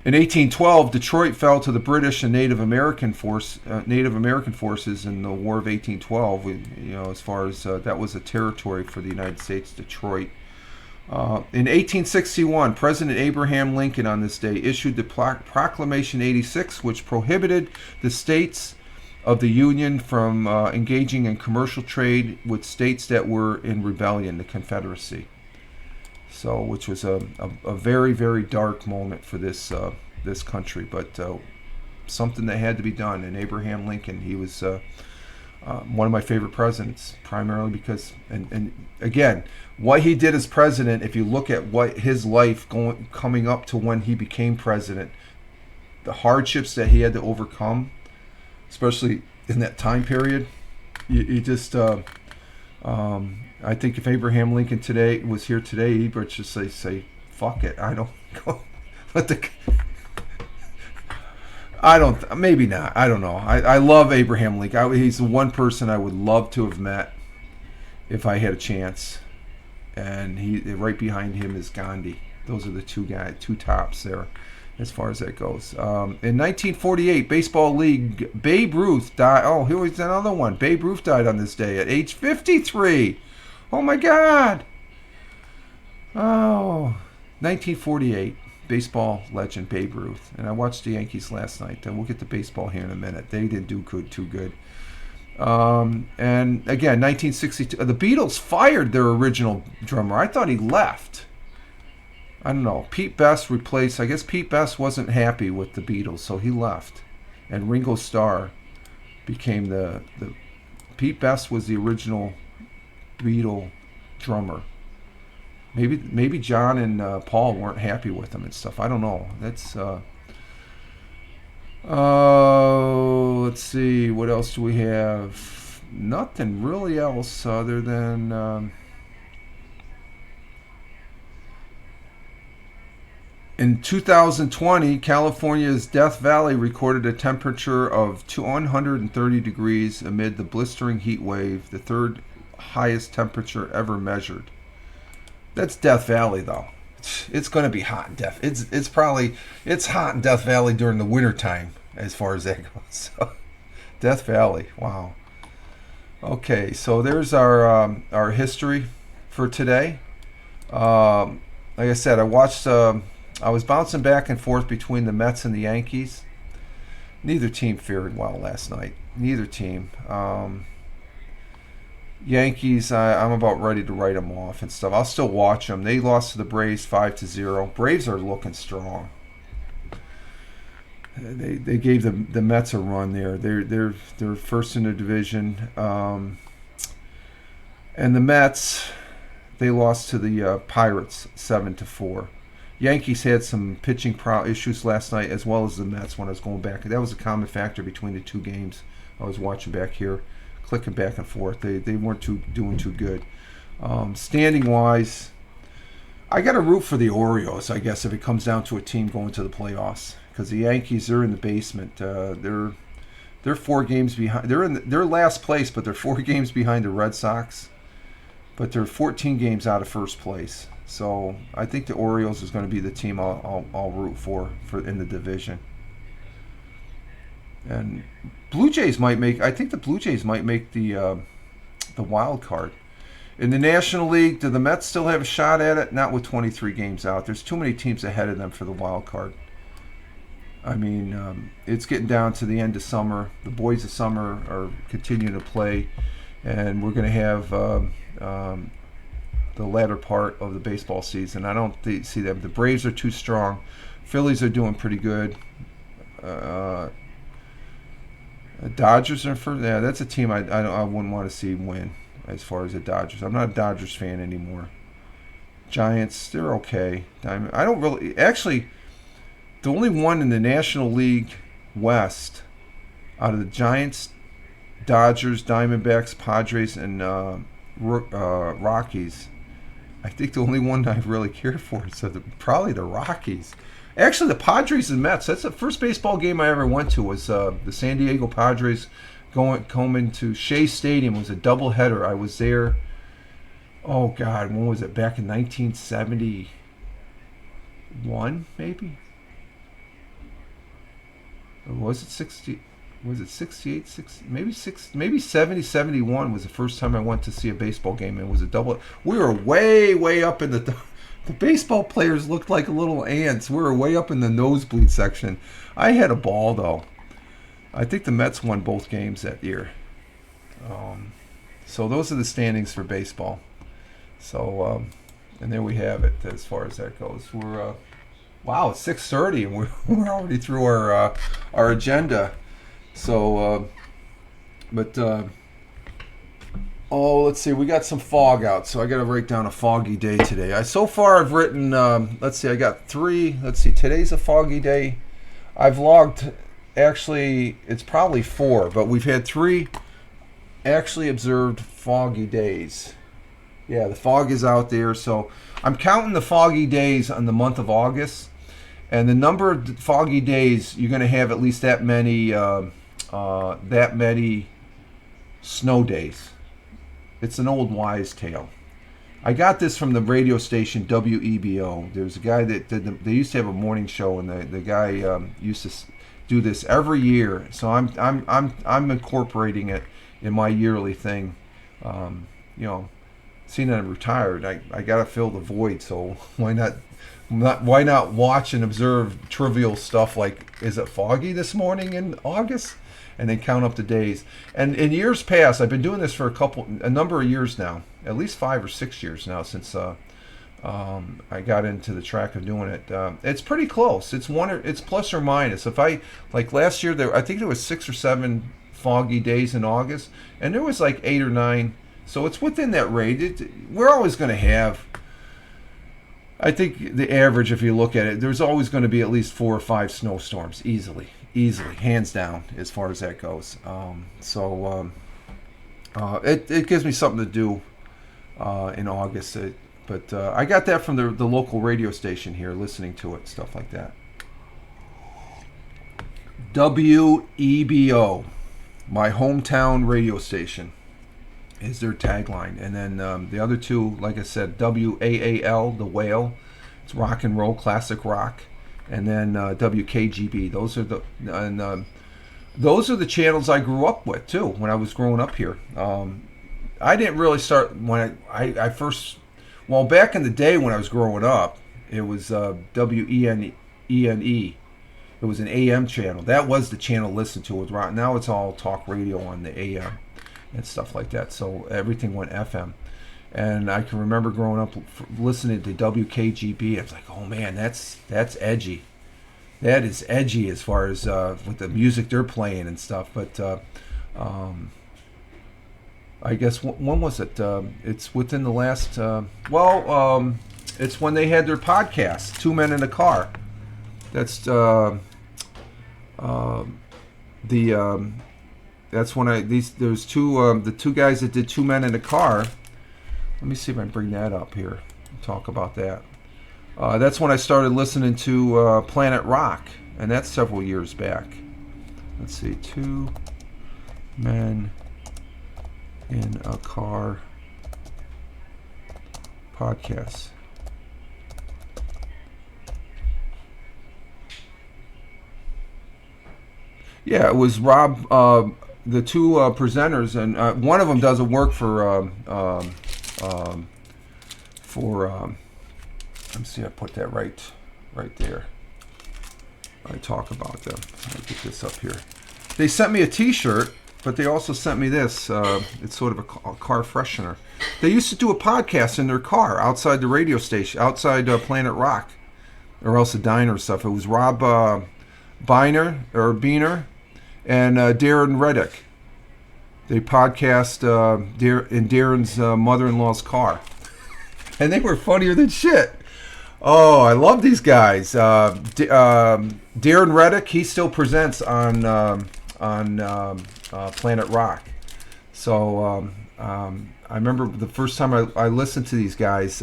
In 1812, Detroit fell to the British and Native American forces in the War of 1812. As far as that was a territory for the United States, Detroit. In 1861, President Abraham Lincoln on this day issued the Proclamation 86, which prohibited the states of the Union from engaging in commercial trade with states that were in rebellion, the Confederacy. So, which was a very dark moment for this country, but something that had to be done. And Abraham Lincoln, he was one of my favorite presidents, primarily because, and again, what he did as president. If you look at what his life coming up to when he became president, the hardships that he had to overcome, especially in that time period, you just. I think if Abraham Lincoln was here today, he would just say, "Fuck it, I don't go." Maybe not. I don't know. I love Abraham Lincoln. He's the one person I would love to have met if I had a chance. And right behind him is Gandhi. Those are the two tops there, as far as that goes. In 1948, Baseball League, Babe Ruth died. Oh, here was another one. Babe Ruth died on this day at age 53. Oh my God! Oh, 1948, baseball legend Babe Ruth. And I watched the Yankees last night. We'll get to baseball here in a minute. They didn't do too good. And again, 1962, the Beatles fired their original drummer. I thought he left. I don't know. Pete Best replaced. I guess Pete Best wasn't happy with the Beatles, so he left. And Ringo Starr became the Pete Best was the original Beatle drummer. Maybe John and Paul weren't happy with him and stuff. I don't know. That's let's see, what else do we have? Nothing really else other than in 2020, California's Death Valley recorded a temperature of 130 degrees amid the blistering heat wave, the third highest temperature ever measured. That's Death Valley, though. It's going to be hot in Death. It's hot in Death Valley during the winter time, as far as that goes. So, Death Valley, wow. Okay, so there's our history for today. Like I said, I was bouncing back and forth between the Mets and the Yankees. Neither team fared well last night. Neither team. Yankees, I'm about ready to write them off and stuff. I'll still watch them. They lost to the Braves 5-0. Braves are looking strong. They gave the Mets a run there. They're first in the division. And the Mets, they lost to the Pirates 7-4. Yankees had some pitching issues last night, as well as the Mets when I was going back. That was a common factor between the two games. I was watching back here, clicking back and forth. They weren't doing too good. Standing wise, I got to root for the Orioles, I guess, if it comes down to a team going to the playoffs, because the Yankees, they're in the basement. They're 4 games behind. They're last place, but they're 4 games behind the Red Sox. But they're 14 games out of first place. So I think the Orioles is going to be the team I'll root for in the division. And Blue Jays might make. I think the Blue Jays might make the wild card. In the National League, do the Mets still have a shot at it? Not with 23 games out. There's too many teams ahead of them for the wild card. I mean, it's getting down to the end of summer. The boys of summer are continuing to play, and we're going to have the latter part of the baseball season. I don't see them. The Braves are too strong. Phillies are doing pretty good. Dodgers are first. Yeah, that's a team I wouldn't want to see win as far as the Dodgers. I'm not a Dodgers fan anymore. Giants, they're okay. I don't really actually. The only one in the National League West out of the Giants, Dodgers, Diamondbacks, Padres, and Rockies, I think the only one I really care for is probably the Rockies. Actually, the Padres and Mets. That's the first baseball game I ever went to. Was the San Diego Padres coming to Shea Stadium. It was a doubleheader. I was there. Oh God, when was it? Back in 1971, maybe. Or was it 60? Was it 68? 60, maybe 70, 71 was the first time I went to see a baseball game. It was a double. We were way up in the baseball players looked like little ants. We were way up in the nosebleed section. I had a ball though. I think the Mets won both games that year. So those are the standings for baseball. So and there we have it as far as that goes. We're wow, it's 6:30 and we're already through our agenda. So, let's see. We got some fog out, so I got to write down a foggy day today. So far I've written. Let's see. I got 3. Let's see. Today's a foggy day. I've logged. Actually, it's probably 4, but we've had 3 actually observed foggy days. Yeah, the fog is out there, so I'm counting the foggy days on the month of August. And the number of foggy days, you're going to have at least that many snow days. It's an old wise tale. I got this from the radio station WEBO. There's a guy that they used to have a morning show, and the guy used to do this every year. So I'm incorporating it in my yearly thing. Seeing that I'm retired, I got to fill the void. So why not watch and observe trivial stuff like, is it foggy this morning in August? And then count up the days. And in years past, I've been doing this for a number of years now, at least 5 or 6 years now since I got into the track of doing it. It's pretty close. It's plus or minus. If like last year, I think there was 6 or 7 foggy days in August, and there was like 8 or 9. So it's within that range. We're always going to have. I think the average, if you look at it, there's always going to be at least 4 or 5 snowstorms, easily, hands down, as far as that goes. It gives me something to do in August. But I got that from the local radio station here, listening to it, stuff like that. WEBO, my hometown radio station, is their tagline. And then the other 2, like I said, WAAL, the Whale, it's rock and roll, classic rock. And then WKGB, those are the channels I grew up with too when I was growing up here. I didn't really start when I first, well, back in the day when I was growing up, it was WENE. It was an AM channel. That was the channel to listen to with rock. Now it's all talk radio on the AM and stuff like that. So everything went FM. And I can remember growing up listening to WKGB. I was like, oh man, that's edgy. That is edgy as far as with the music they're playing and stuff. But I guess when was it? It's within the last. It's when they had their podcast, 2 Men in a Car. That's that's when there's the 2 guys that did 2 Men in a Car. Let me see if I can bring that up here and talk about that. That's when I started listening to Planet Rock, and that's several years back. Let's see, 2 Men in a Car podcast. Yeah, it was Rob, the two presenters, and one of them doesn't work for. Let me see. I put that right there. I talk about them. Let me get this up here. They sent me a T-shirt, but they also sent me this. It's sort of a car freshener. They used to do a podcast in their car outside the radio station, outside Planet Rock, or else a diner stuff. It was Rob Biener and Darren Reddick. They podcast in Darren's mother-in-law's car, and they were funnier than shit. Oh, I love these guys. Darren Reddick, he still presents on Planet Rock. So I remember the first time I listened to these guys.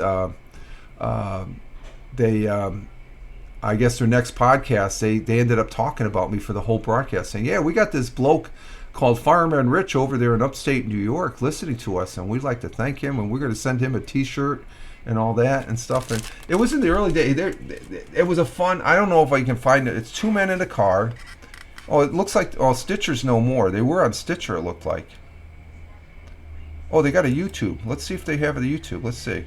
I guess their next podcast, they ended up talking about me for the whole broadcast, saying, "Yeah, we got this bloke called Fireman Rich over there in upstate New York listening to us, and we'd like to thank him, and we're going to send him a T-shirt and all that and stuff." And it was in the early days. It was a fun. I don't know if I can find it. It's two men in a car. Oh, it looks like Stitcher's no more. They were on Stitcher. It looked like. Oh, they got a YouTube. Let's see if they have a YouTube. Let's see.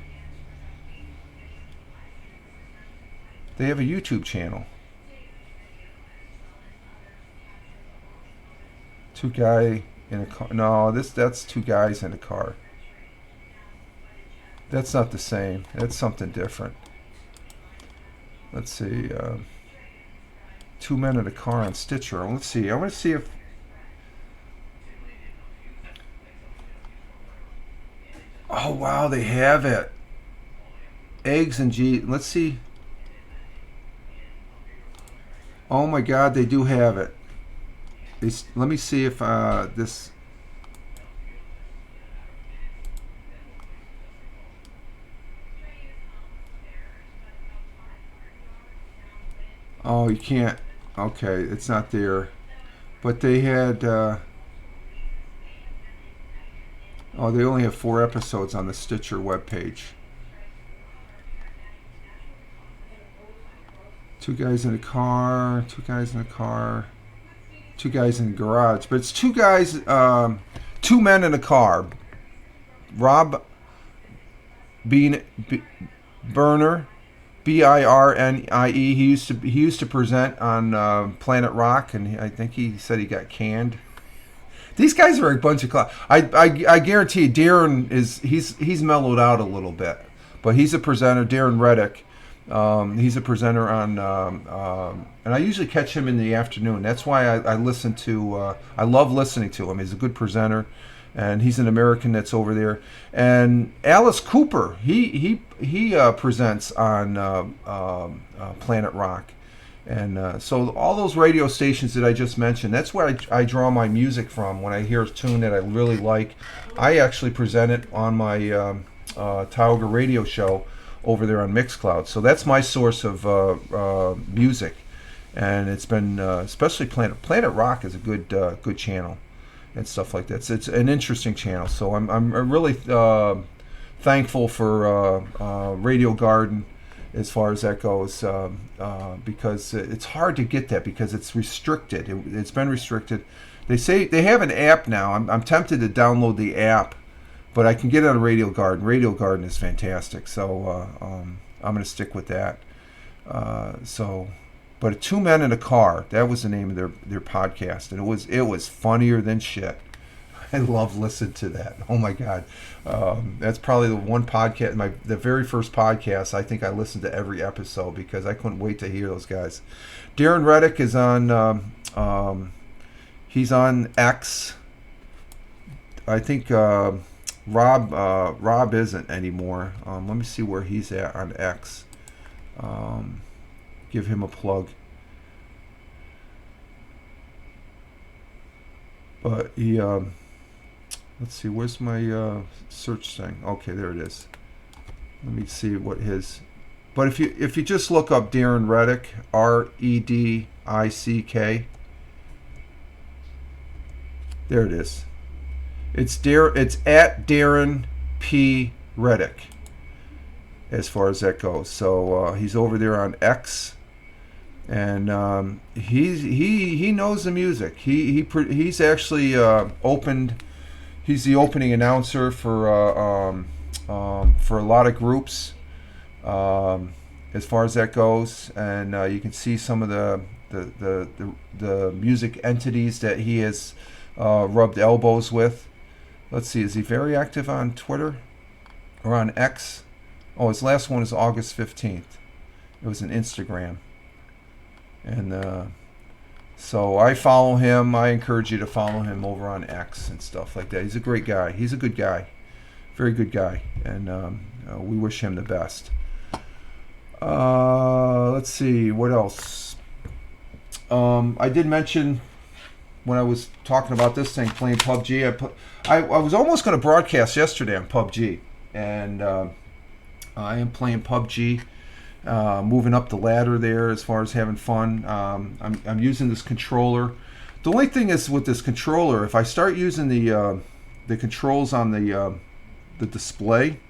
They have a YouTube channel. Two guy in a car. No, that's two guys in a car. That's not the same. That's something different. Let's see. Two men in a car on Stitcher. Let's see. I want to see if. Oh wow, they have it. Eggs and G. Let's see. Oh my God, they do have it. Let me see if this. Oh, you can't. Okay, it's not there. But they had. Oh, they only have 4 episodes on the Stitcher webpage. Two guys in a car. Two guys in a car. Two guys in a garage. But it's two guys. Two men in a car. Rob Burner. Birnie. He used to present on Planet Rock, and I think he said he got canned. These guys are a bunch of I guarantee Darren he's mellowed out a little bit, but he's a presenter. Darren Reddick, he's a presenter on, and I usually catch him in the afternoon. That's why I listen to. I love listening to him. He's a good presenter. And he's an American that's over there. And Alice Cooper, he presents on Planet Rock. And so all those radio stations that I just mentioned, that's where I draw my music from. When I hear a tune that I really like, I actually present it on my Tioga radio show over there on Mixcloud. So that's my source of music. And it's been, especially Planet Rock is a good channel. And stuff like that. So it's an interesting channel. So I'm really thankful for Radio Garden as far as that goes, because it's hard to get that because it's restricted. It's been restricted. They say they have an app now. I'm tempted to download the app, but I can get it on Radio Garden. Radio Garden is fantastic. So I'm going to stick with that. But Two Men in a Car, that was the name of their podcast, and it was funnier than shit. I love listening to that. Oh my God, that's probably the one podcast, the very first podcast. I think I listened to every episode because I couldn't wait to hear those guys. Darren Reddick is on. He's on X. I think Rob isn't anymore. Let me see where he's at on X. Give him a plug. But he, let's see, where's my search thing? Okay, there it is. Let me see what his. But if you just look up Darren Reddick, Redick, There it is. It's at Darren P. Reddick, as far as that goes. So he's over there on X, and he knows the music. He's actually opened. He's the opening announcer for a lot of groups, as far as that goes, and you can see some of the music entities that he has rubbed elbows with. Let's see, is he very active on Twitter or on X? Oh, his last one is August 15th. It was an Instagram. And so I follow him. I encourage you to follow him over on X and stuff like that. He's a great guy. He's a good guy. Very good guy. And we wish him the best. Let's see, what else? I did mention when I was talking about this thing, playing PUBG, I was almost going to broadcast yesterday on PUBG, and I am playing PUBG, moving up the ladder there as far as having fun. I'm using this controller. The only thing is with this controller, if I start using the controls on the display,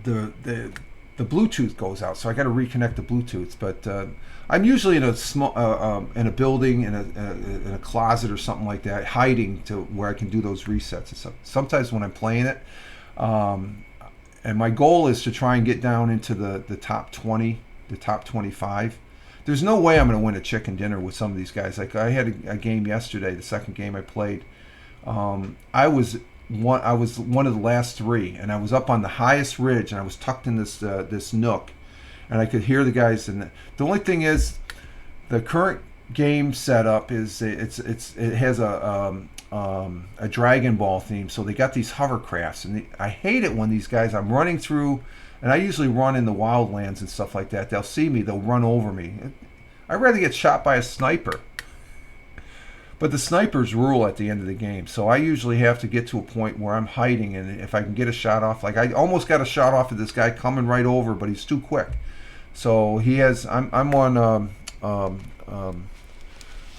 the Bluetooth goes out, so I got to reconnect the Bluetooth. But I'm usually in a small in a building, in a closet or something like that, hiding to where I can do those resets and stuff. Sometimes when I'm playing it, and my goal is to try and get down into the top 20, the top 25. There's no way I'm going to win a chicken dinner with some of these guys. Like I had a game yesterday, the second game I played. I was one of the last three, and I was up on the highest ridge, and I was tucked in this nook, and I could hear the guys. And the only thing is, the current game setup is it has a Dragon Ball theme, so they got these hovercrafts, and I hate it when these guys, I'm running through, and I usually run in the wildlands and stuff like that. They'll see me, they'll run over me. I'd rather get shot by a sniper. But the snipers rule at the end of the game, so I usually have to get to a point where I'm hiding, and if I can get a shot off, like I almost got a shot off of this guy coming right over, but he's too quick. So he has. I'm on a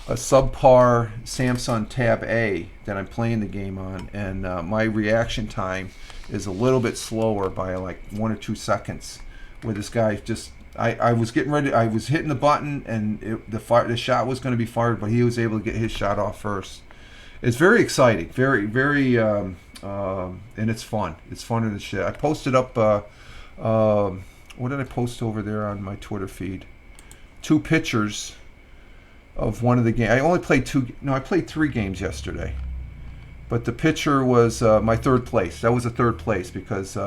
subpar Samsung Tab A that I'm playing the game on, and my reaction time is a little bit slower by like 1 or 2 seconds. Where this guy just. I was getting ready. I was hitting the button, and the shot was going to be fired, but he was able to get his shot off first. It's very exciting, very, very, and it's fun. It's fun as shit. I posted up. What did I post over there on my Twitter feed? 2 pictures of one of the games. I only played 2. No, I played 3 games yesterday. But the picture was my 3rd place. That was a 3rd place because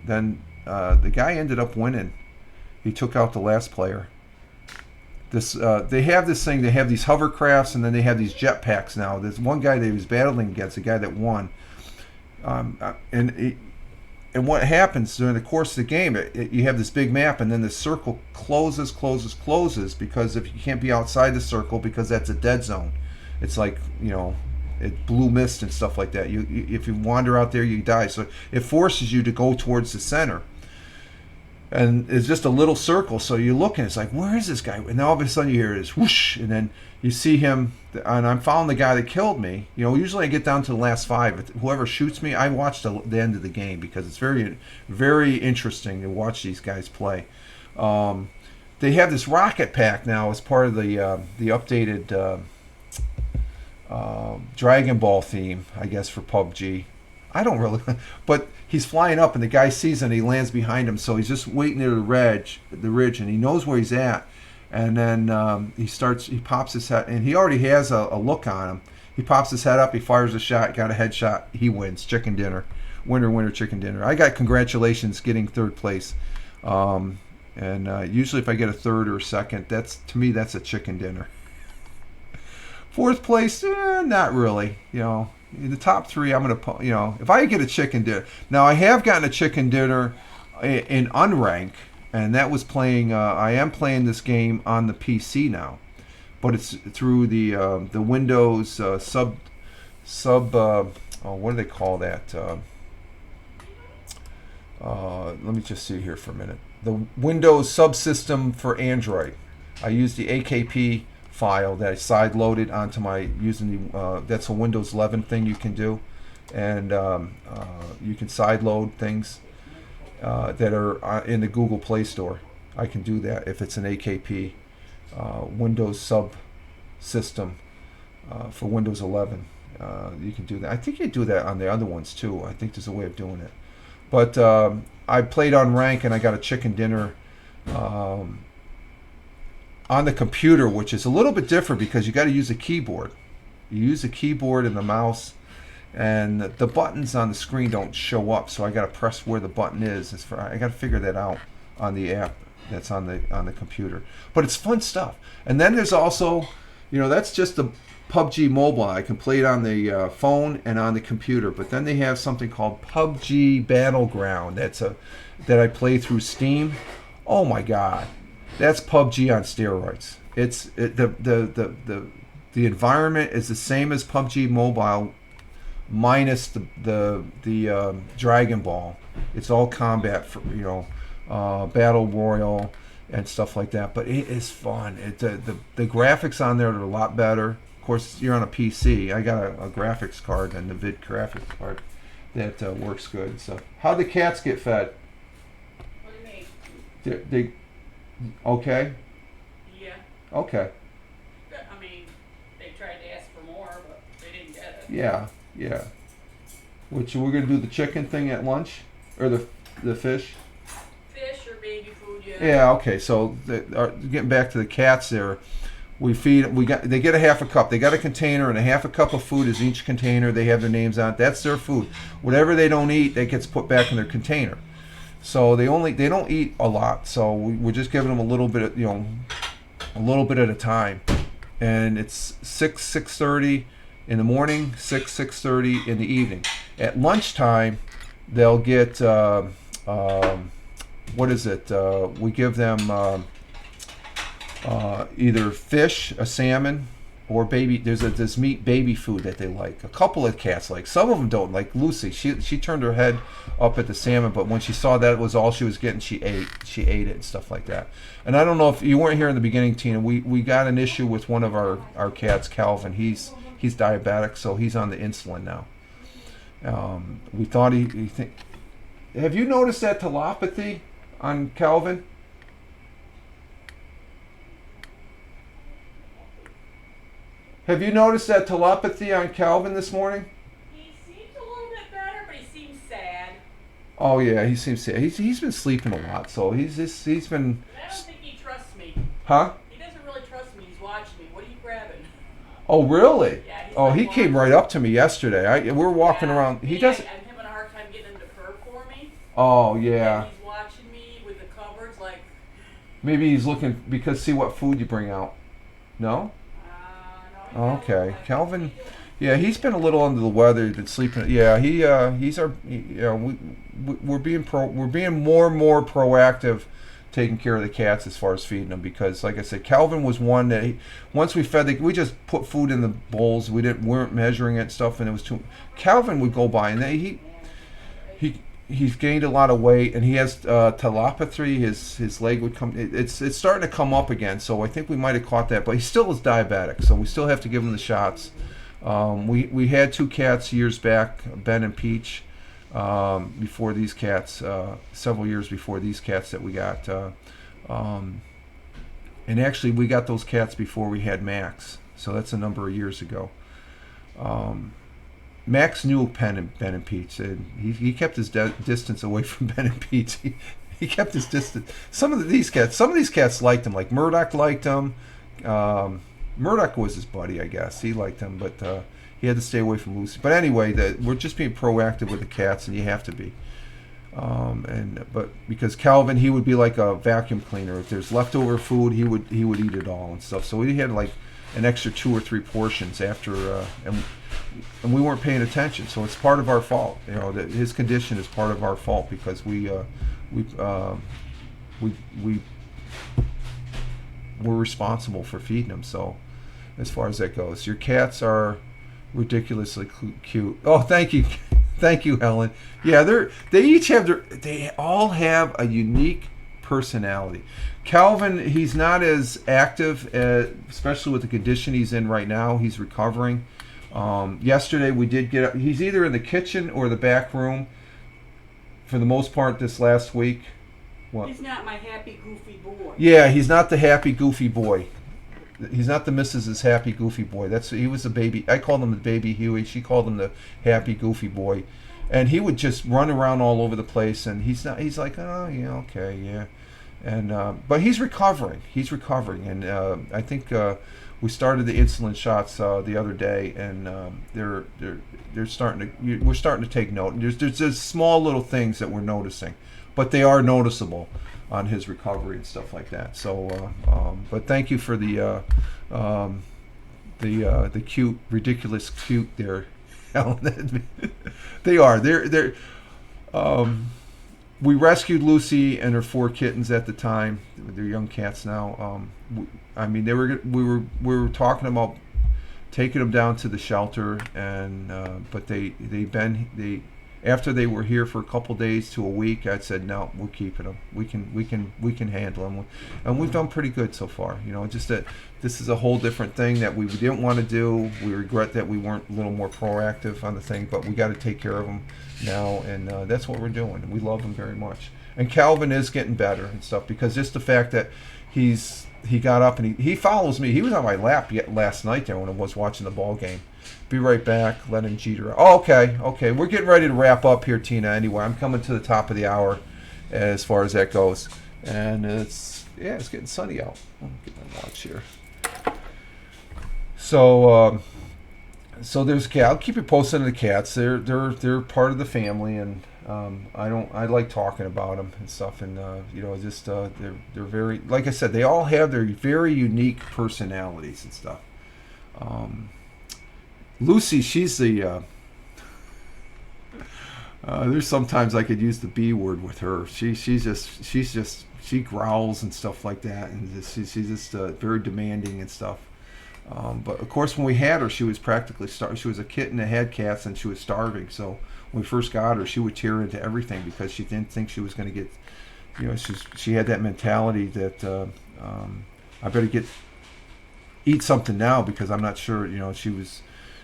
then the guy ended up winning. He took out the last player. They have this thing. They have these hovercrafts, and then they have these jetpacks now. There's one guy that he was battling against, the guy that won. And what happens during the course of the game? You have this big map, and then the circle closes because if you can't be outside the circle because that's a dead zone. It's like it blue mist and stuff like that. If you wander out there, you die. So it forces you to go towards the center. And it's just a little circle, so you look and it's like, where is this guy? And then all of a sudden you hear this whoosh, and then you see him, and I'm following the guy that killed me. Usually I get down to the last 5. Whoever shoots me, I watch the end of the game because it's very, very interesting to watch these guys play. They have this rocket pack now as part of the updated Dragon Ball theme, I guess, for PUBG. I don't really, but he's flying up, and the guy sees him, and he lands behind him, so he's just waiting near the ridge, and he knows where he's at, and then he pops his head, and he already has a look on him. He pops his head up, he fires a shot, got a headshot, he wins. Chicken dinner. Winner, chicken dinner. I got congratulations getting 3rd place, and usually if I get a 3rd or a 2nd, to me that's a chicken dinner. 4th place, not really, In the top 3, I'm going to, if I get a chicken dinner. Now, I have gotten a chicken dinner in Unrank, and that was playing, I am playing this game on the PC now. But it's through the Windows what do they call that? Let me just see here for a minute. The Windows subsystem for Android. I use the AKP file that I side loaded onto my using the that's a Windows 11 thing you can do, and you can side load things that are in the Google Play Store. I can do that if it's an AKP Windows sub system for Windows 11. You can do that. I think you do that on the other ones too. I think there's a way of doing it. But I played on rank and I got a chicken dinner on the computer, which is a little bit different because you got to use a keyboard. You use a keyboard and the mouse, and the buttons on the screen don't show up. So I got to press where the button is. I got to figure that out on the app that's on the computer. But it's fun stuff. And then there's also, that's just the PUBG Mobile. I can play it on the phone and on the computer. But then they have something called PUBG Battleground. That I play through Steam. Oh my God, that's PUBG on steroids. The environment is the same as PUBG Mobile, minus the Dragon Ball. It's all combat, for, battle royal and stuff like that. But it is fun. The graphics on there are a lot better. Of course, you're on a PC. I got a graphics card and a vid graphics card that works good. So, how'd the cats get fed? What do you mean? They okay? Yeah. Okay. I mean, they tried to ask for more, but they didn't get it. Yeah. Which we're gonna do the chicken thing at lunch, or the fish. Fish or baby food, yeah. Yeah. Okay. So getting back to the cats there, they get a half a cup. They got a container, and a half a cup of food is each container. They have their names on it. That's their food. Whatever they don't eat, that gets put back in their container. So they don't eat a lot. So we're just giving them a little bit at a time. And it's 6:30 in the morning, 6:30 in the evening. At lunchtime, they'll get we give them either fish, a salmon, or baby. There's this meat baby food that they like. A couple of cats like. Some of them don't. Like Lucy, she turned her head up at the salmon, but when she saw that was all she was getting, she ate it and stuff like that. And I don't know if you weren't here in the beginning, Tina. We got an issue with one of our cats, Calvin. He's diabetic, so he's on the insulin now. We thought have you noticed that telepathy on Calvin? Have you noticed that telepathy on Calvin this morning? He seems a little bit better, but he seems sad. Oh yeah, he seems sad. He's been sleeping a lot, so he's been. I don't think he trusts me. Huh? He doesn't really trust me. He's watching me. What are you grabbing? Oh really? Yeah, he came right up to me yesterday. We're walking around. He doesn't. I'm having a hard time getting him to purr for me. Oh yeah. And he's watching me with the cupboards like. Maybe he's looking because see what food you bring out. No. No. Okay, Calvin. Yeah, he's been a little under the weather. Been sleeping. Yeah, we're being more and more proactive, taking care of the cats as far as feeding them, because, like I said, Calvin was one that once we fed, we just put food in the bowls. Weren't measuring it and stuff, and it was too. Calvin would go by, and he's gained a lot of weight, and he has telepathy. His leg would come. It's starting to come up again. So I think we might have caught that, but he still is diabetic. So we still have to give him the shots. We had two cats years back, Ben and Peach, before these cats, several years before these cats that we got. And actually, we got those cats before we had Max. So that's a number of years ago. Max knew Ben and Pete, and he kept his distance away from Ben and Pete. He kept his distance. Some of these cats liked him. Like Murdoch liked him. Murdoch was his buddy, I guess. He liked him, but he had to stay away from Lucy. But anyway, we're just being proactive with the cats, and you have to be. But because Calvin, he would be like a vacuum cleaner. If there's leftover food, he would eat it all and stuff. So we had like an extra 2 or 3 portions after, and we weren't paying attention. So it's part of our fault. That his condition is part of our fault because we're responsible for feeding him. So as far as that goes, your cats are ridiculously cute. Oh, thank you. Thank you, Helen. Yeah, they all have a unique personality. Calvin, he's not as active, especially with the condition he's in right now. He's recovering. Yesterday we did get up. He's either in the kitchen or the back room for the most part this last week. What? He's not my happy, goofy boy. Yeah, he's not the happy, goofy boy. He's not the Mrs.'s happy, goofy boy. He was a baby. I called him the baby Huey. She called him the happy, goofy boy. And he would just run around all over the place. And he's like, oh, yeah, okay, yeah. And but he's recovering. He's recovering. And I think we started the insulin shots the other day, and they're starting to. We're starting to take note. There's just small little things that we're noticing, but they are noticeable on his recovery and stuff like that. So, but thank you for the cute, ridiculous cute there, Helen. They are. They're. We rescued Lucy and her 4 kittens at the time. They're young cats now. I mean, we were talking about taking them down to the shelter, and but they after they were here for a couple days to a week, I said no, we're keeping them. We can handle them, and we've done pretty good so far. You know, just that this is a whole different thing that we didn't want to do. We regret that we weren't a little more proactive on the thing, but we got to take care of them now, and that's what we're doing. We love them very much. And Calvin is getting better and stuff, because just the fact that he got up and he follows me. He was on my lap last night there when I was watching the ball game. Be right back. Lennon Jeter. Oh, okay. We're getting ready to wrap up here, Tina. Anyway, I'm coming to the top of the hour as far as that goes, and it's getting sunny out. I'll get my watch here. So there's cat. I'll keep you posted on the cats. They're part of the family, and I like talking about them and stuff, and they're very, like I said, they all have their very unique personalities and stuff. Lucy, she's the there's sometimes I could use the B word with her. She growls and stuff like that, and she's just very demanding and stuff. But of course, when we had her, she was practically starving. She was a kitten that had cats, and she was starving. So when we first got her, she would tear into everything because she didn't think she was going to get. She had that mentality that I better eat something now because I'm not sure.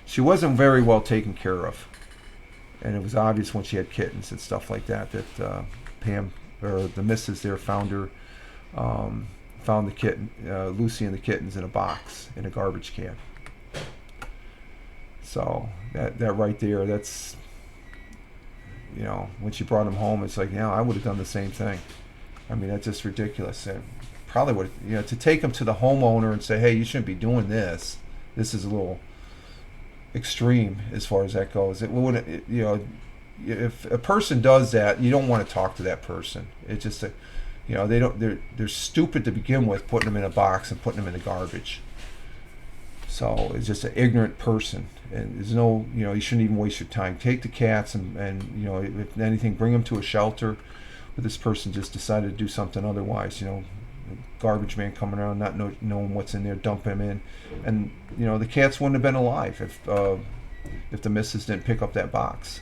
She wasn't very well taken care of, and it was obvious when she had kittens and stuff like that Pam or the missus there found the kitten, Lucy and the kittens in a box in a garbage can. So that right there, that's, when she brought them home, it's like, I would have done the same thing. I mean, that's just ridiculous. And probably would, to take them to the homeowner and say, hey, you shouldn't be doing this. This is a little extreme as far as that goes. It wouldn't, if a person does that, you don't want to talk to that person. It's just they're stupid to begin with, putting them in a box and putting them in the garbage. So it's just an ignorant person, and there's no, you shouldn't even waste your time. Take the cats and if anything, bring them to a shelter. But this person just decided to do something otherwise. Garbage man coming around, not knowing what's in there, dumping them in, and the cats wouldn't have been alive if the missus didn't pick up that box.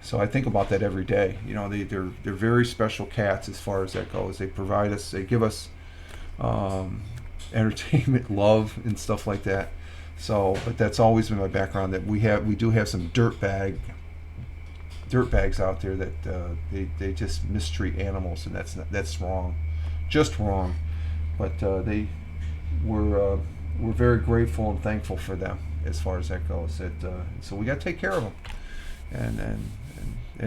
So I think about that every day. They're very special cats as far as that goes. They provide us, they give us entertainment, love, and stuff like that. So, but that's always been my background. That we do have some dirt bags out there that they just mistreat animals, and that's wrong, just wrong. But we're very grateful and thankful for them as far as that goes. So we got to take care of them, and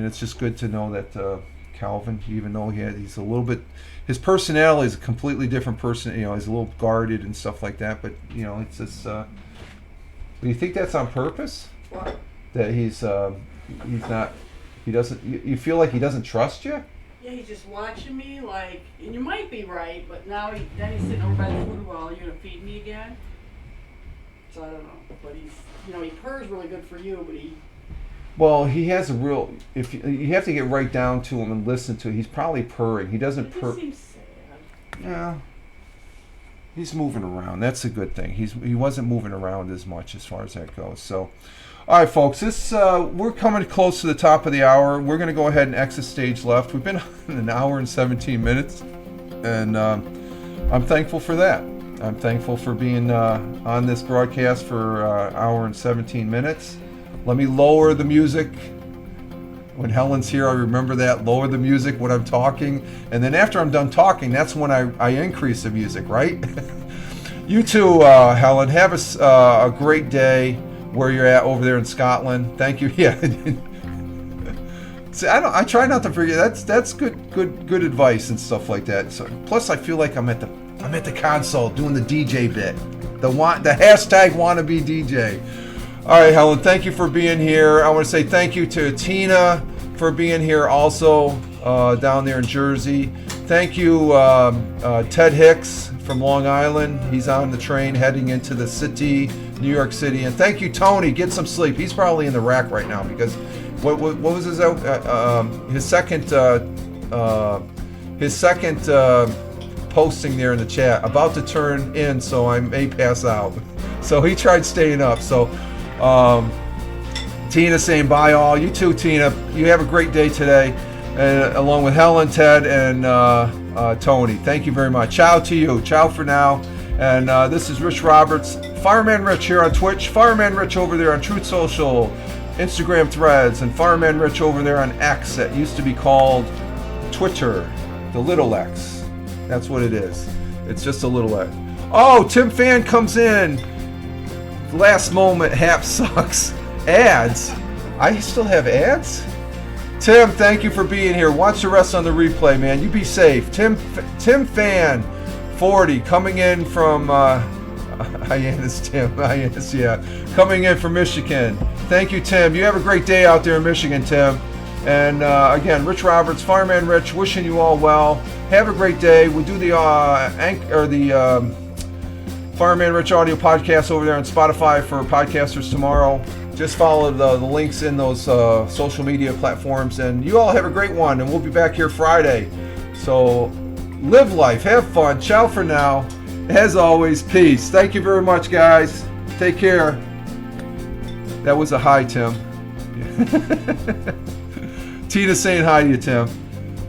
it's just good to know that Calvin, even though he's a little bit, his personality is a completely different person. He's a little guarded and stuff like that. But it's just. Do you think that's on purpose? What? That he's not. He doesn't. You feel like he doesn't trust you? Yeah, he's just watching me, and you might be right, but now he's sitting over by the food well. You're gonna feed me again? So I don't know, but he's, he purrs really good for you, but he. Well, he has a real. If you have to get right down to him and listen to, he's probably purring. He doesn't purr. It seems sad. Yeah. He's moving around. That's a good thing. He wasn't moving around as much as far as that goes. So. All right, folks, we're coming close to the top of the hour. We're going to go ahead and exit stage left. We've been on an hour and 17 minutes. And I'm thankful for that. I'm thankful for being on this broadcast for an hour and 17 minutes. Let me lower the music. When Helen's here, I remember that. Lower the music when I'm talking. And then after I'm done talking, that's when I increase the music, right? You too, Helen. Have a great day where you're at over there in Scotland. Thank you. Yeah. See, I try not to forget. That's good advice and stuff like that. So, plus, I feel like I'm at the console doing the DJ bit, the hashtag wannabe DJ. All right, Helen. Thank you for being here. I want to say thank you to Tina for being here, also down there in Jersey. Thank you, Ted Hicks from Long Island. He's on the train heading into the city, New York City. And thank you, Tony. Get some sleep. He's probably in the rack right now because what was his second posting there in the chat, about to turn in, so I may pass out. So he tried staying up. So Tina saying bye all. You too, Tina. You have a great day today, and along with Helen, Ted, and Tony. Thank you very much. Ciao to you. Ciao for now. And this is Rich Roberts, Fireman Rich here on Twitch, Fireman Rich over there on Truth Social, Instagram Threads, and Fireman Rich over there on X, that used to be called Twitter, the little X. That's what it is. It's just a little X. Oh, Tim Fan comes in. Last moment, Hap sucks. Ads? I still have ads? Tim, thank you for being here. Watch the rest on the replay, man. You be safe. Tim Fan, 40, coming in from Hyannis, Tim. Hyannis, yeah. Coming in from Michigan. Thank you, Tim. You have a great day out there in Michigan, Tim. And again, Rich Roberts, Fireman Rich, wishing you all well. Have a great day. We'll do the Fireman Rich audio podcast over there on Spotify for podcasters tomorrow. Just follow the links in those social media platforms. And you all have a great one. And we'll be back here Friday. So live life. Have fun. Ciao for now. As always, peace. Thank you very much, guys. Take care. That was a hi, Tim. Tina's saying hi to you, Tim.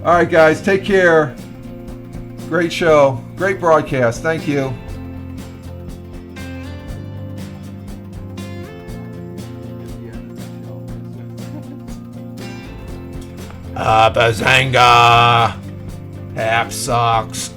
All right, guys. Take care. Great show. Great broadcast. Thank you. Bazanga. Half sucks.